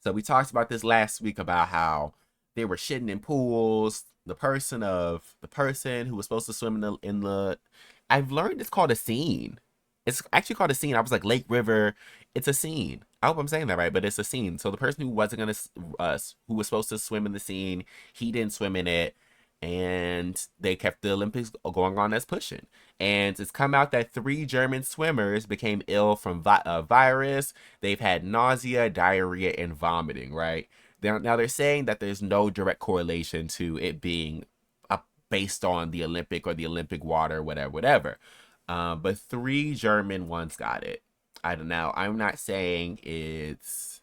A: So we talked about this last week about how they were shitting in pools. The person who was supposed to swim in the I've learned it's called a scene. It's actually called a scene. I was like Lake River. It's a scene. I hope I'm saying that right, but it's a scene. So the person who wasn't gonna who was supposed to swim in the scene, he didn't swim in it, and they kept the Olympics going on as pushing. And it's come out that three German swimmers became ill from virus. They've had nausea, diarrhea, and vomiting. Right now, they're saying that there's no direct correlation to it being based on the Olympic or the Olympic water, whatever, whatever. But three German ones got it. I don't know. I'm not saying it's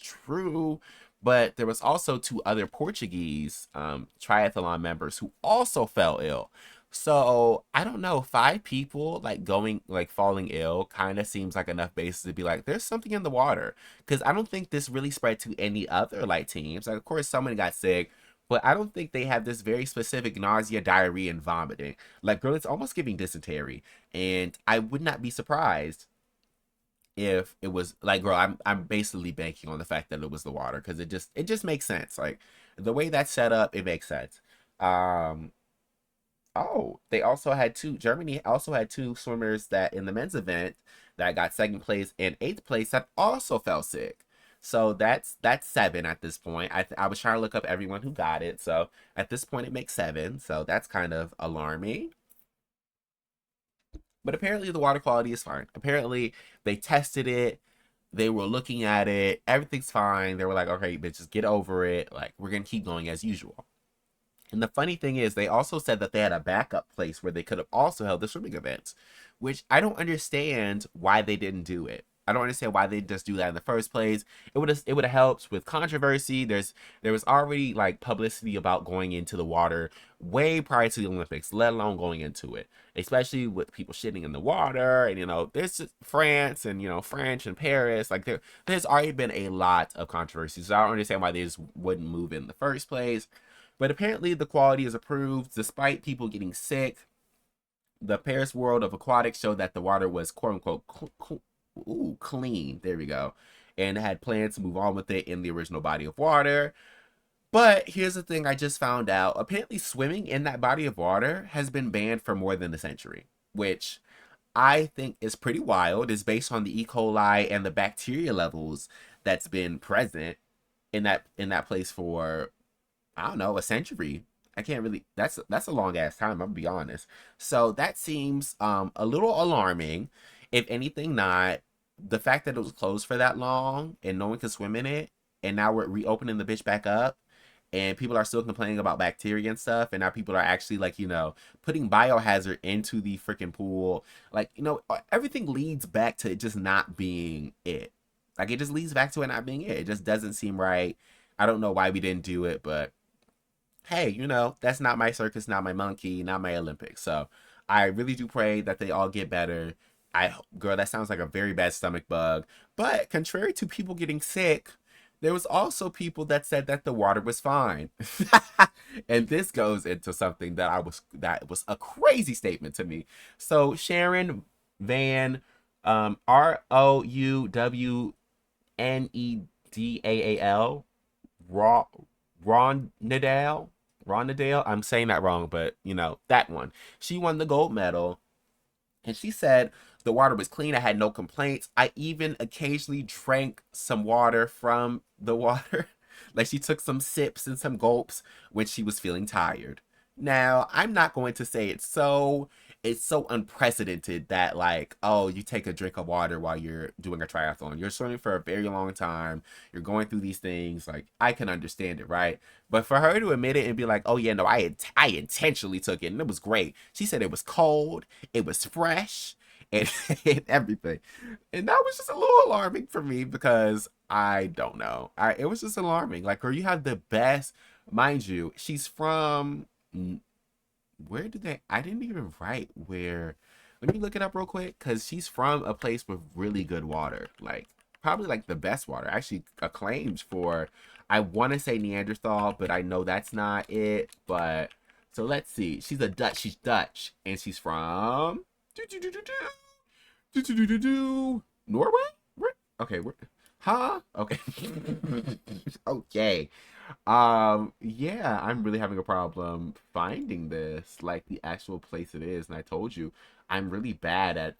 A: true, but there was also two other Portuguese triathlon members who also fell ill. So I don't know. Five people like falling ill kind of seems like enough basis to be like, there's something in the water. Because I don't think this really spread to any other like teams. Like, of course, someone got sick, but I don't think they have this very specific nausea, diarrhea, and vomiting. Like, girl, it's almost giving dysentery, and I would not be surprised if it was like, girl, I'm basically banking on the fact that it was the water because it just makes sense. Like the way that's set up, it makes sense. Um, oh, Germany also had two swimmers that in the men's event that got second place and eighth place that also fell sick. So that's seven at this point. I was trying to look up everyone who got it. So at this point, it makes seven. So that's kind of alarming. But apparently the water quality is fine. Apparently they tested it. They were looking at it. Everything's fine. They were like, okay, bitches, get over it. Like, we're going to keep going as usual. And the funny thing is, they also said that they had a backup place where they could have also held the swimming events, which I don't understand why they didn't do it. I don't understand why they just do that in the first place. It would have helped with controversy. There was already like publicity about going into the water way prior to the Olympics, let alone going into it. Especially with people shitting in the water, and there's just France and French and Paris. Like there's already been a lot of controversy, so I don't understand why they just wouldn't move in the first place. But apparently, the quality is approved despite people getting sick. The Paris World of Aquatics showed that the water was quote unquote clean. There we go. And had plans to move on with it in the original body of water. But here's the thing I just found out. Apparently, swimming in that body of water has been banned for more than a century, which I think is pretty wild. Is based on the E. coli and the bacteria levels that's been present in that place for, I don't know, a century. I can't really. That's a long ass time. I'm gonna be honest. So that seems a little alarming. If anything, not the fact that it was closed for that long and no one could swim in it, and now we're reopening the bitch back up, and people are still complaining about bacteria and stuff, and now people are actually like putting biohazard into the freaking pool. Like everything leads back to it just not being it. Like it just leads back to it not being it. It just doesn't seem right. I don't know why we didn't do it, but hey, that's not my circus, not my monkey, not my Olympics. So I really do pray that they all get better. Girl, that sounds like a very bad stomach bug. But contrary to people getting sick, there was also people that said that the water was fine. And this goes into something that was a crazy statement to me. So Sharon Van, Rouwnedaal, Raw Ronadale. I'm saying that wrong, but that one. She won the gold medal, and she said the water was clean. I had no complaints. I even occasionally drank some water from the water. Like she took some sips and some gulps when she was feeling tired. Now, I'm not going to say it's so unprecedented that like, oh, you take a drink of water while you're doing a triathlon. You're swimming for a very long time. You're going through these things. Like I can understand it, right? But for her to admit it and be like, oh yeah, no, I intentionally took it and it was great. She said it was cold, it was fresh, and, and everything. And that was just a little alarming for me because I don't know. It was just alarming. Like, girl, you have the best, mind you. She's from, where did they? I didn't even write where. Let me look it up real quick because she's from a place with really good water, like probably like the best water. Actually, acclaimed for. I want to say Neanderthal, but I know that's not it. But so let's see. She's Dutch, and she's from Norway. Okay, huh? Okay, okay. Yeah, I'm really having a problem finding this, like the actual place it is. And I told you, I'm really bad at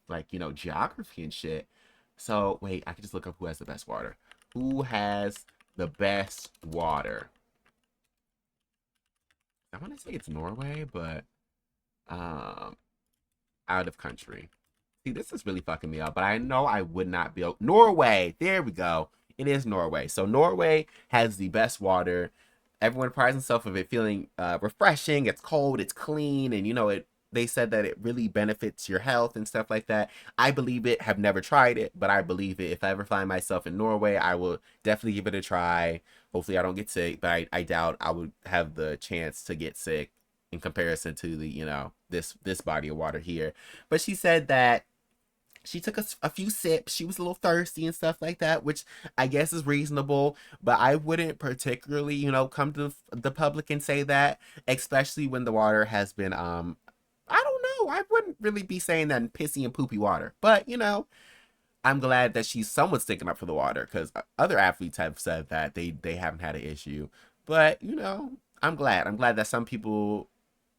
A: like, geography and shit. So wait, I can just look up who has the best water. Who has the best water? I want to say it's Norway, but um, out of country. See, this is really fucking me up, but I know I would not be Norway. There we go. It is Norway. So Norway has the best water. Everyone prides themselves of it feeling refreshing. It's cold. It's clean, and it. They said that it really benefits your health and stuff like that. I believe it. Have never tried it, but I believe it. If I ever find myself in Norway, I will definitely give it a try. Hopefully, I don't get sick, but I doubt I would have the chance to get sick in comparison to the this body of water here. But she said that she took a few sips. She was a little thirsty and stuff like that, which I guess is reasonable. But I wouldn't particularly, come to the public and say that, especially when the water has been, I don't know. I wouldn't really be saying that in pissy and poopy water. But, I'm glad that she's somewhat sticking up for the water because other athletes have said that they haven't had an issue. But, I'm glad. I'm glad that some people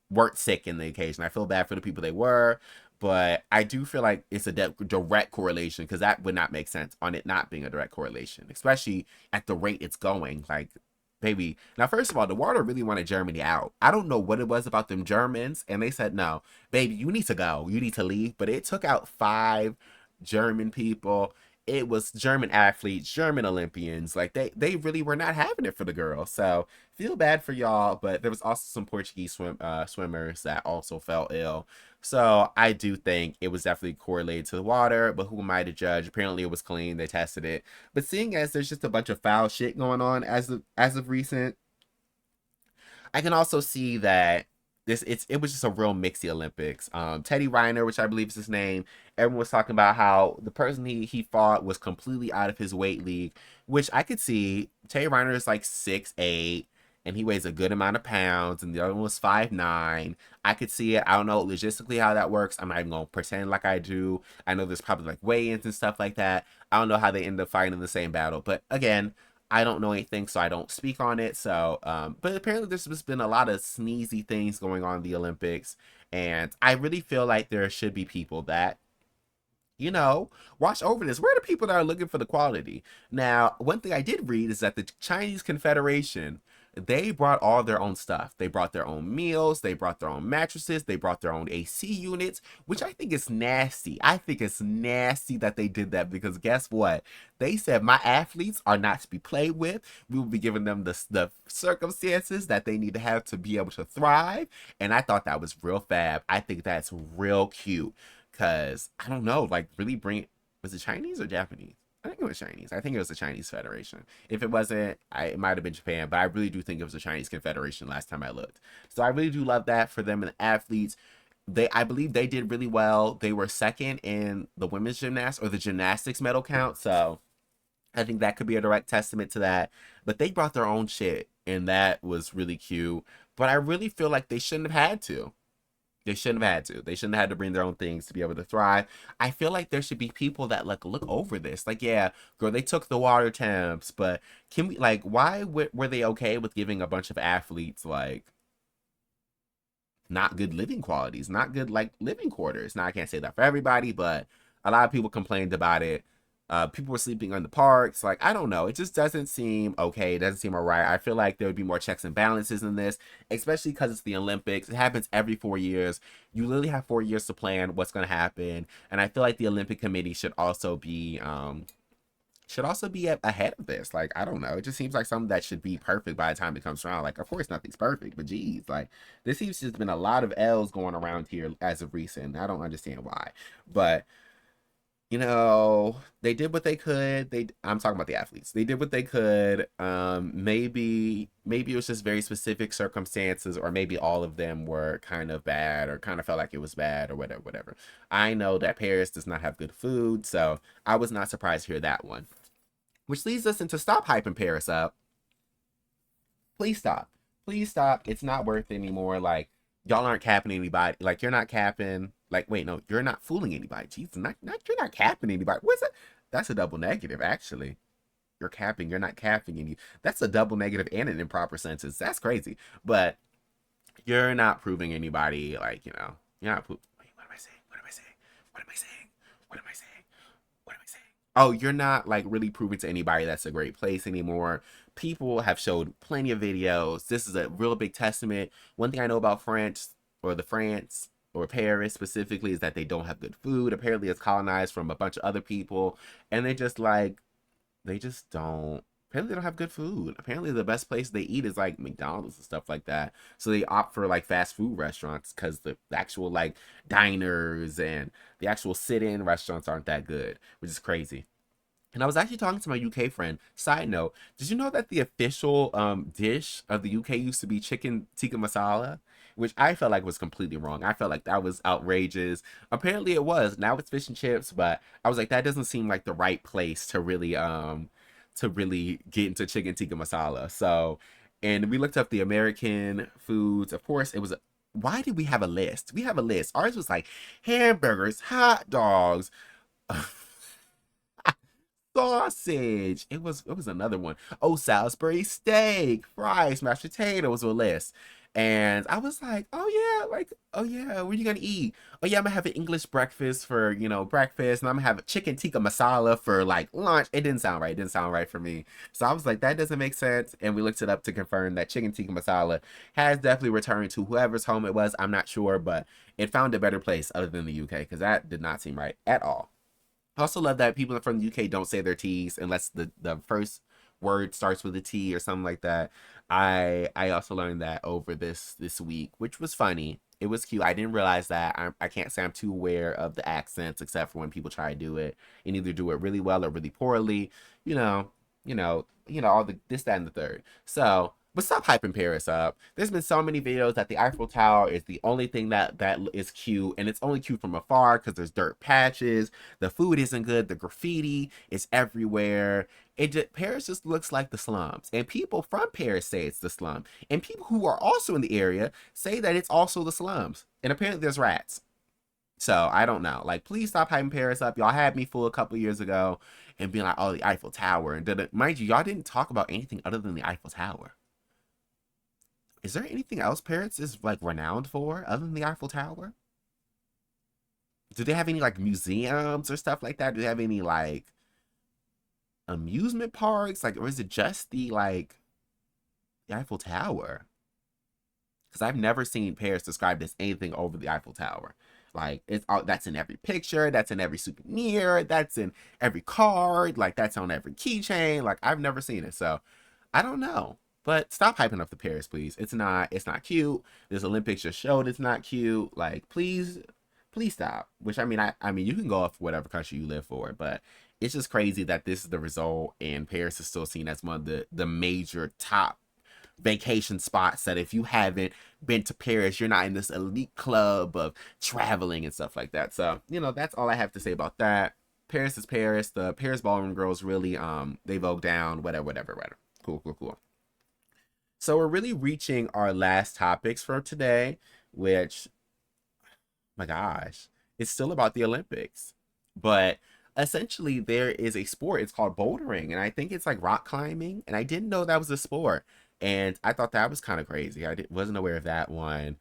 A: weren't sick in the occasion. I feel bad for the people they were, but I do feel like it's a direct correlation because that would not make sense on it not being a direct correlation, especially at the rate it's going. Like, baby. Now, first of all, the water really wanted Germany out. I don't know what it was about them Germans, and they said, no, baby, you need to go. You need to leave. But it took out 5 German people. it was German athletes, German Olympians. Like they really were not having it for the girls. So feel bad for y'all, but there was also some Portuguese swimmers that also fell ill. So I do think it was definitely correlated to the water, but who am I to judge? Apparently it was clean. They tested it. But seeing as there's just a bunch of foul shit going on as of recent, I can also see that it was just a real mixy Olympics. Teddy Riner, which I believe is his name, everyone was talking about how the person he fought was completely out of his weight league, which I could see. Teddy Riner is like 6'8", and he weighs a good amount of pounds, and the other one was 5'9". I could see it. I don't know logistically how that works. I'm not even gonna pretend like I do. I know there's probably like weigh-ins and stuff like that. I don't know how they end up fighting in the same battle, but again, I don't know anything, so I don't speak on it. So, but apparently there's just been a lot of sneezy things going on in the Olympics, and I really feel like there should be people that watch over this. Where are the people that are looking for the quality? Now, one thing I did read is that the Chinese Confederation, they brought all their own stuff. They brought their own meals, they brought their own mattresses, they brought their own AC units, which I think is nasty. I think it's nasty that they did that because guess what? They said my athletes are not to be played with. We will be giving them the circumstances that they need to have to be able to thrive. And I thought that was real fab. I think that's real cute. Cause I don't know, like really was it Chinese or Japanese? I think it was Chinese. I think it was the Chinese Federation. If it wasn't, it might have been Japan, but I really do think it was the Chinese Confederation last time I looked. So I really do love that for them and the athletes. I believe they did really well. They were second in the women's gymnastics or the gymnastics medal count. So I think that could be a direct testament to that. But they brought their own shit, and that was really cute. But I really feel like they shouldn't have had to. They shouldn't have had to. They shouldn't have had to bring their own things to be able to thrive. I feel like there should be people that like look over this. Like, yeah, girl, they took the water temps, but can we like why were they okay with giving a bunch of athletes like not good living qualities, not good like living quarters? Now I can't say that for everybody, but a lot of people complained about it. People were sleeping in the parks. Like, I don't know. It just doesn't seem okay. It doesn't seem all right. I feel like there would be more checks and balances in this, especially because it's the Olympics. It happens every 4 years. You literally have 4 years to plan what's going to happen. And I feel like the Olympic Committee should also be ahead of this. Like, I don't know. It just seems like something that should be perfect by the time it comes around. Like, of course, nothing's perfect, but geez, like, there seems to have been a lot of L's going around here as of recent. I don't understand why. But they did what they could. I'm talking about the athletes. They did what they could. Maybe it was just very specific circumstances, or maybe all of them were kind of bad, or kind of felt like it was bad, or whatever, whatever. I know that Paris does not have good food, so I was not surprised to hear that one. Which leads us into stop hyping Paris up. Please stop. Please stop. It's not worth it anymore. Like, y'all aren't capping anybody. Like, you're not capping. Like, wait, no, you're not fooling anybody. Jeez, you're not capping anybody. What's that? That's a double negative, actually. You're capping. You're not capping any. That's a double negative and an improper sentence. That's crazy. But you're not proving anybody. Like, you're not. Wait, what am I saying? What am I saying? What am I saying? What am I saying? What am I saying? Oh, you're not like really proving to anybody that's a great place anymore. People have showed plenty of videos. This is a real big testament. One thing I know about France or Paris specifically is that they don't have good food. Apparently it's colonized from a bunch of other people, and they just don't. Apparently they don't have good food. Apparently the best place they eat is like McDonald's and stuff like that. So they opt for like fast food restaurants because the actual like diners and the actual sit-in restaurants aren't that good, which is crazy. And I was actually talking to my UK friend. Side note, did you know that the official dish of the UK used to be chicken tikka masala? Which I felt like was completely wrong. I felt like that was outrageous. Apparently it was. Now it's fish and chips, but I was like, that doesn't seem like the right place to really get into chicken tikka masala. So, and we looked up the American foods. Of course, it was. Why did we have a list? We have a list. Ours was like hamburgers, hot dogs, sausage. It was another one. Oh, Salisbury steak, fries, mashed potatoes were list. And I was like, oh yeah, like, oh yeah, what are you gonna eat? Oh yeah, I'm gonna have an English breakfast for, breakfast, and I'm gonna have a chicken tikka masala for like lunch. It didn't sound right. It didn't sound right for me. So I was like, that doesn't make sense. And we looked it up to confirm that chicken tikka masala has definitely returned to whoever's home it was. I'm not sure, but it found a better place other than the UK because that did not seem right at all. I also love that people from the UK don't say their T's unless the first word starts with a T or something like that. I also learned that over this week, which was funny. It was cute. I didn't realize that. I can't say I'm too aware of the accents, except for when people try to do it and either do it really well or really poorly. You know, all the this, that, and the third. So, but stop hyping Paris up. There's been so many videos that the Eiffel Tower is the only thing that is cute, and it's only cute from afar because there's dirt patches. The food isn't good. The graffiti is everywhere. Paris just looks like the slums, and people from Paris say it's the slum, and people who are also in the area say that it's also the slums. And apparently, there's rats. So I don't know. Like, please stop hyping Paris up. Y'all had me fooled a couple years ago, and being like, "Oh, the Eiffel Tower," and mind you, y'all didn't talk about anything other than the Eiffel Tower. Is there anything else Paris is like renowned for other than the Eiffel Tower? Do they have any like museums or stuff like that? Do they have any like amusement parks? Like, or is it just the Eiffel Tower? Because I've never seen Paris described as anything over the Eiffel Tower. Like, it's all that's in every picture, that's in every souvenir, that's in every card, like that's on every keychain. Like, I've never seen it, so I don't know. But stop hyping up the Paris, please. It's not cute. This Olympics just showed it's not cute. Like, please stop. Which I mean you can go off whatever country you live for, but it's just crazy that this is the result and Paris is still seen as one of the major top vacation spots that if you haven't been to Paris, you're not in this elite club of traveling and stuff like that. So, that's all I have to say about that. Paris is Paris. The Paris ballroom girls really they vogue down, whatever. Cool, cool, cool. So we're really reaching our last topics for today, which, my gosh, it's still about the Olympics. But essentially, there is a sport. It's called bouldering, and I think it's like rock climbing. And I didn't know that was a sport, and I thought that was kind of crazy. Wasn't aware of that one.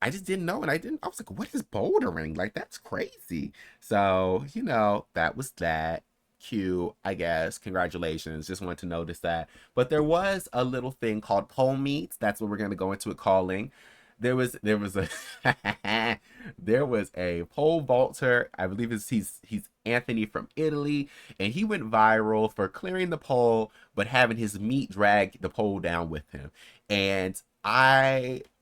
A: I just didn't know, and I didn't. I was like, "What is bouldering? Like that's crazy." So that was that. Cute, I guess. Congratulations. Just wanted to notice that. But there was a little thing called pole meets. That's what we're gonna go into it calling. There was a there was a pole vaulter. I believe he's Anthony from Italy, and he went viral for clearing the pole but having his meat drag the pole down with him. And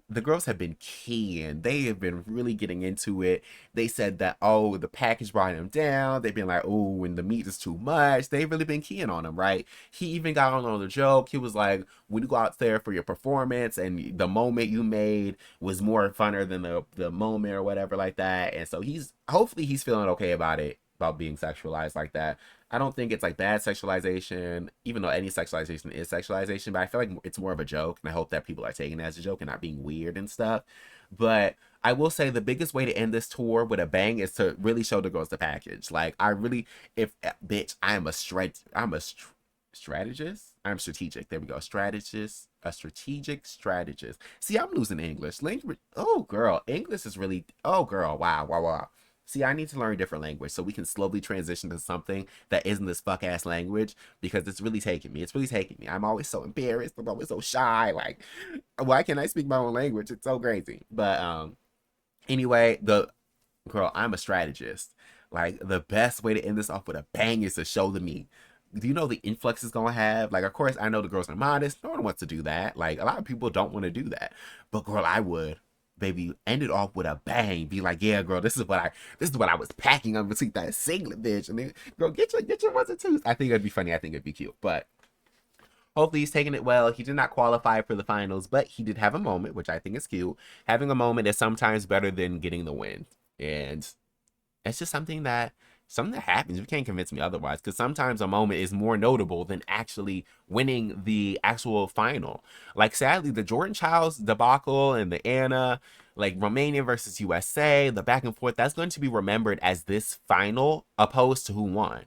A: the girls have been keying. They have been really getting into it. They said that, oh, the package brought him down. They've been like, oh, when the meat is too much. They've really been keying on him, right? He even got on the joke. He was like, when you go out there for your performance and the moment you made was more funner than the moment or whatever like that. And so hopefully he's feeling okay about it, about being sexualized like that. I don't think it's like bad sexualization, even though any sexualization is sexualization, but I feel like it's more of a joke, and I hope that people are taking it as a joke and not being weird and stuff. But I will say the biggest way to end this tour with a bang is to really show the girls the package. Like, if bitch, strategist. I'm strategic. There we go. Strategist, a strategic strategist. See, I'm losing English. Language. Oh, girl, English is really. Oh, girl, wow, wow, wow. See, I need to learn a different language so we can slowly transition to something that isn't this fuck ass language because it's really taking me. It's really taking me. I'm always so embarrassed. I'm always so shy. Like, why can't I speak my own language? It's so crazy. But anyway, the girl, I'm a strategist. Like, the best way to end this off with a bang is to show the me. Do you know the influx it's gonna have? Like, of course, I know the girls are modest. No one wants to do that. Like, a lot of people don't want to do that. But girl, I would. Baby, end it off with a bang. Be like, yeah, girl, this is what I was packing underneath that singlet, bitch. And then, girl, get your ones and twos. I think it'd be funny. I think it'd be cute. But hopefully he's taking it well. He did not qualify for the finals, but he did have a moment, which I think is cute. Having a moment is sometimes better than getting the win. And it's just something that happens. You can't convince me otherwise. Because sometimes a moment is more notable than actually winning the actual final. Like, sadly, the Jordan Chiles debacle and the Anna, like Romania versus USA, the back and forth, that's going to be remembered as this final opposed to who won,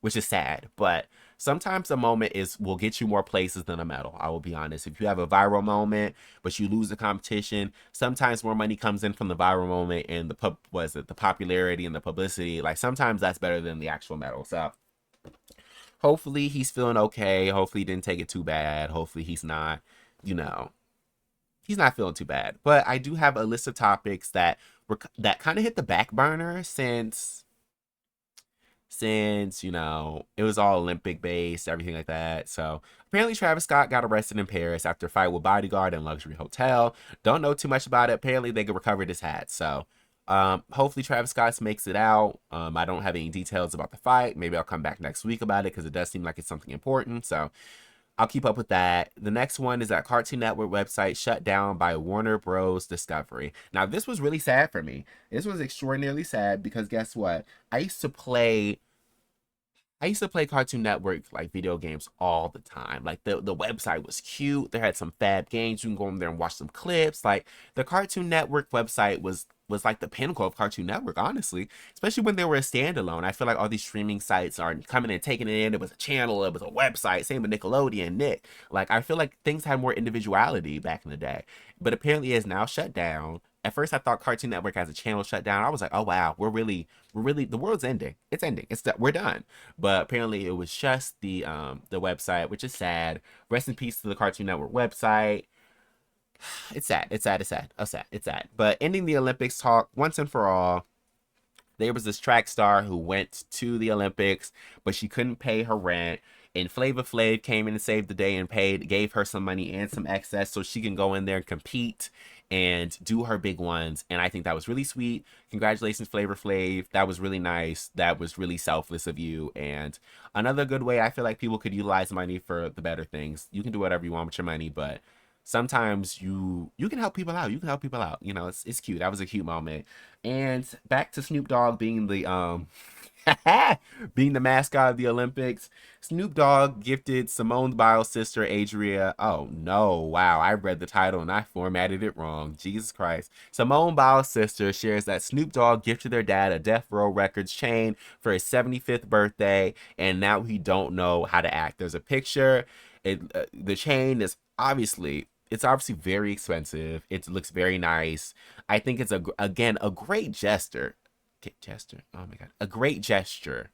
A: which is sad. But sometimes a moment will get you more places than a medal. I will be honest. If you have a viral moment, but you lose the competition, sometimes more money comes in from the viral moment and the popularity and the publicity. Like, sometimes that's better than the actual medal. So hopefully he's feeling okay. Hopefully he didn't take it too bad. Hopefully you know, he's not feeling too bad. But I do have a list of topics that kind of hit the back burner since, it was all Olympic based, everything like that. So apparently Travis Scott got arrested in Paris after a fight with bodyguard in luxury hotel. Don't know too much about it. Apparently they recovered his hat. So hopefully Travis Scott makes it out. I don't have any details about the fight. Maybe I'll come back next week about it because it does seem like it's something important. So I'll keep up with that. The next one is that Cartoon Network website shut down by Warner Bros. Discovery. Now, this was really sad for me. This was extraordinarily sad because guess what? I used to play Cartoon Network like video games all the time. Like the website was cute. They had some fab games. You can go in there and watch some clips. Like the Cartoon Network website was like the pinnacle of Cartoon Network, honestly. Especially when they were a standalone. I feel like all these streaming sites are coming and taking it in. It was a channel, it was a website. Same with Nickelodeon, Nick. Like I feel like things had more individuality back in the day. But apparently it's now shut down. At first I thought Cartoon Network as a channel shut down. I was like, oh wow, we're really the world's ending. It's ending. We're done. But apparently it was just the website, which is sad. Rest in peace to the Cartoon Network website. It's sad. It's sad. It's sad. Oh, sad. It's sad. But ending the Olympics talk once and for all. There was this track star who went to the Olympics, but she couldn't pay her rent. And Flava Flav came in and saved the day and gave her some money and some excess so she can go in there and compete and do her big ones. And I think that was really sweet. Congratulations, Flavor Flav. That was really nice. That was really selfless of you. And another good way I feel like people could utilize money for the better things. You can do whatever you want with your money, but sometimes you can help people out. You can help people out. It's cute. That was a cute moment. And back to Snoop Dogg being the being the mascot of the Olympics. Snoop Dogg gifted Simone Biles' sister Adria. Oh no, wow, I read the title and I formatted it wrong. Jesus Christ. Simone Biles' sister shares that Snoop Dogg gifted their dad a Death Row Records chain for his 75th birthday, and now he don't know how to act. There's a picture. The chain is obviously very expensive. It looks very nice. I think it's again a great gesture. Gesture. Oh my god, a great gesture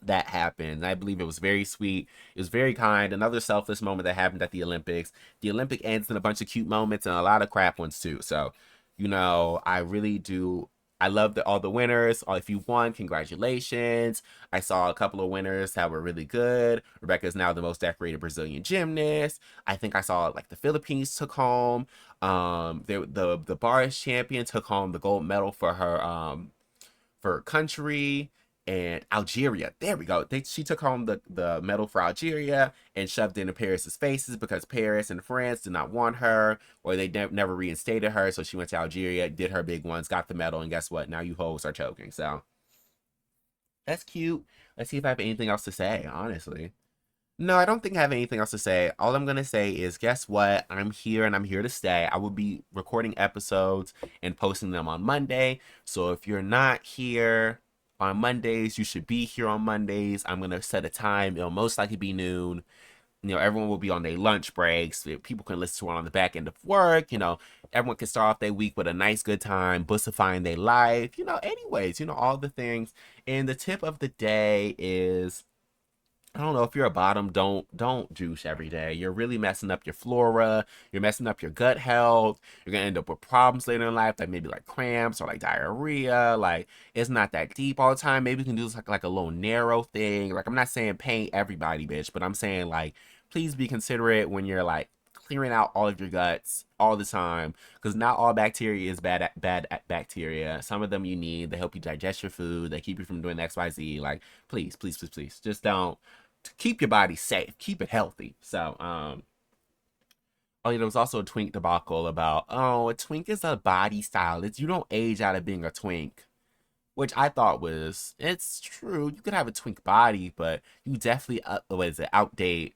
A: that happened. I believe it was very sweet. It was very kind. Another selfless moment that happened at the Olympics. The Olympic ends in a bunch of cute moments and a lot of crap ones too. So, I really do. I love all the winners. If you won, congratulations. I saw a couple of winners that were really good. Rebecca is now the most decorated Brazilian gymnast. I think I saw like the Philippines took home. The bars champion took home the gold medal for her country. And Algeria, there we go. She took home the medal for Algeria and shoved it in Paris's faces because Paris and France did not want her, or they never reinstated her. So she went to Algeria, did her big ones, got the medal, and guess what? Now you hoes are choking. So that's cute. Let's see if I have anything else to say, honestly. No, I don't think I have anything else to say. All I'm going to say is, guess what? I'm here and I'm here to stay. I will be recording episodes and posting them on Monday. So if you're not here on Mondays, you should be here on Mondays. I'm going to set a time. It'll most likely be noon. Everyone will be on their lunch breaks. People can listen to it on the back end of work. Everyone can start off their week with a nice, good time, bussifying their life. Anyways, all the things. And the tip of the day is, I don't know, if you're a bottom, don't juice every day. You're really messing up your flora. You're messing up your gut health. You're gonna end up with problems later in life, like maybe like cramps or like diarrhea. Like it's not that deep all the time. Maybe you can do this like a little narrow thing. Like I'm not saying paint everybody, bitch, but I'm saying like please be considerate when you're like clearing out all of your guts all the time, because not all bacteria is bad bacteria. Some of them you need. They help you digest your food. They keep you from doing XYZ. Like please, please, please, please, just don't. To keep your body safe, keep it healthy. So, there was also a twink debacle about, a twink is a body style. You don't age out of being a twink, which I thought it's true. You could have a twink body, but you definitely, outdate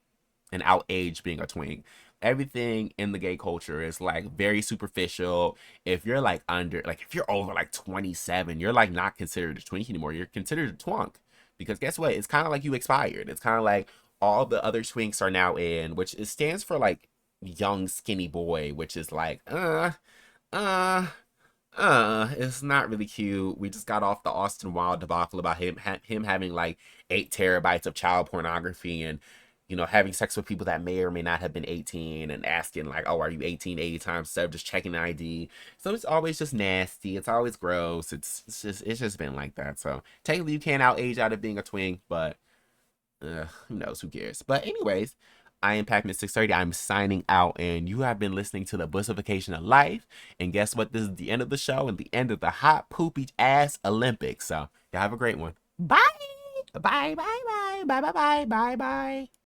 A: and outage being a twink. Everything in the gay culture is like very superficial. If you're like if you're over like 27, you're like not considered a twink anymore. You're considered a twunk. Because guess what? It's kind of like you expired. It's kind of like all the other twinks are now in, which it stands for like young skinny boy, which is like, uh, it's not really cute. We just got off the Austin Wild debacle about him having like 8 terabytes of child pornography, and having sex with people that may or may not have been 18 and asking like, oh, are you 18 80 times instead of just checking the ID. So it's always just nasty. It's always gross. It's just been like that. So technically you can't out age out of being a twink, but who knows? Who cares? But anyways, I am Pac-Man 630. I'm signing out, and you have been listening to the Bussification of Life. And guess what? This is the end of the show and the end of the hot poopy ass Olympics. So y'all have a great one. Bye. Bye. Bye. Bye. Bye. Bye. Bye. Bye. Bye.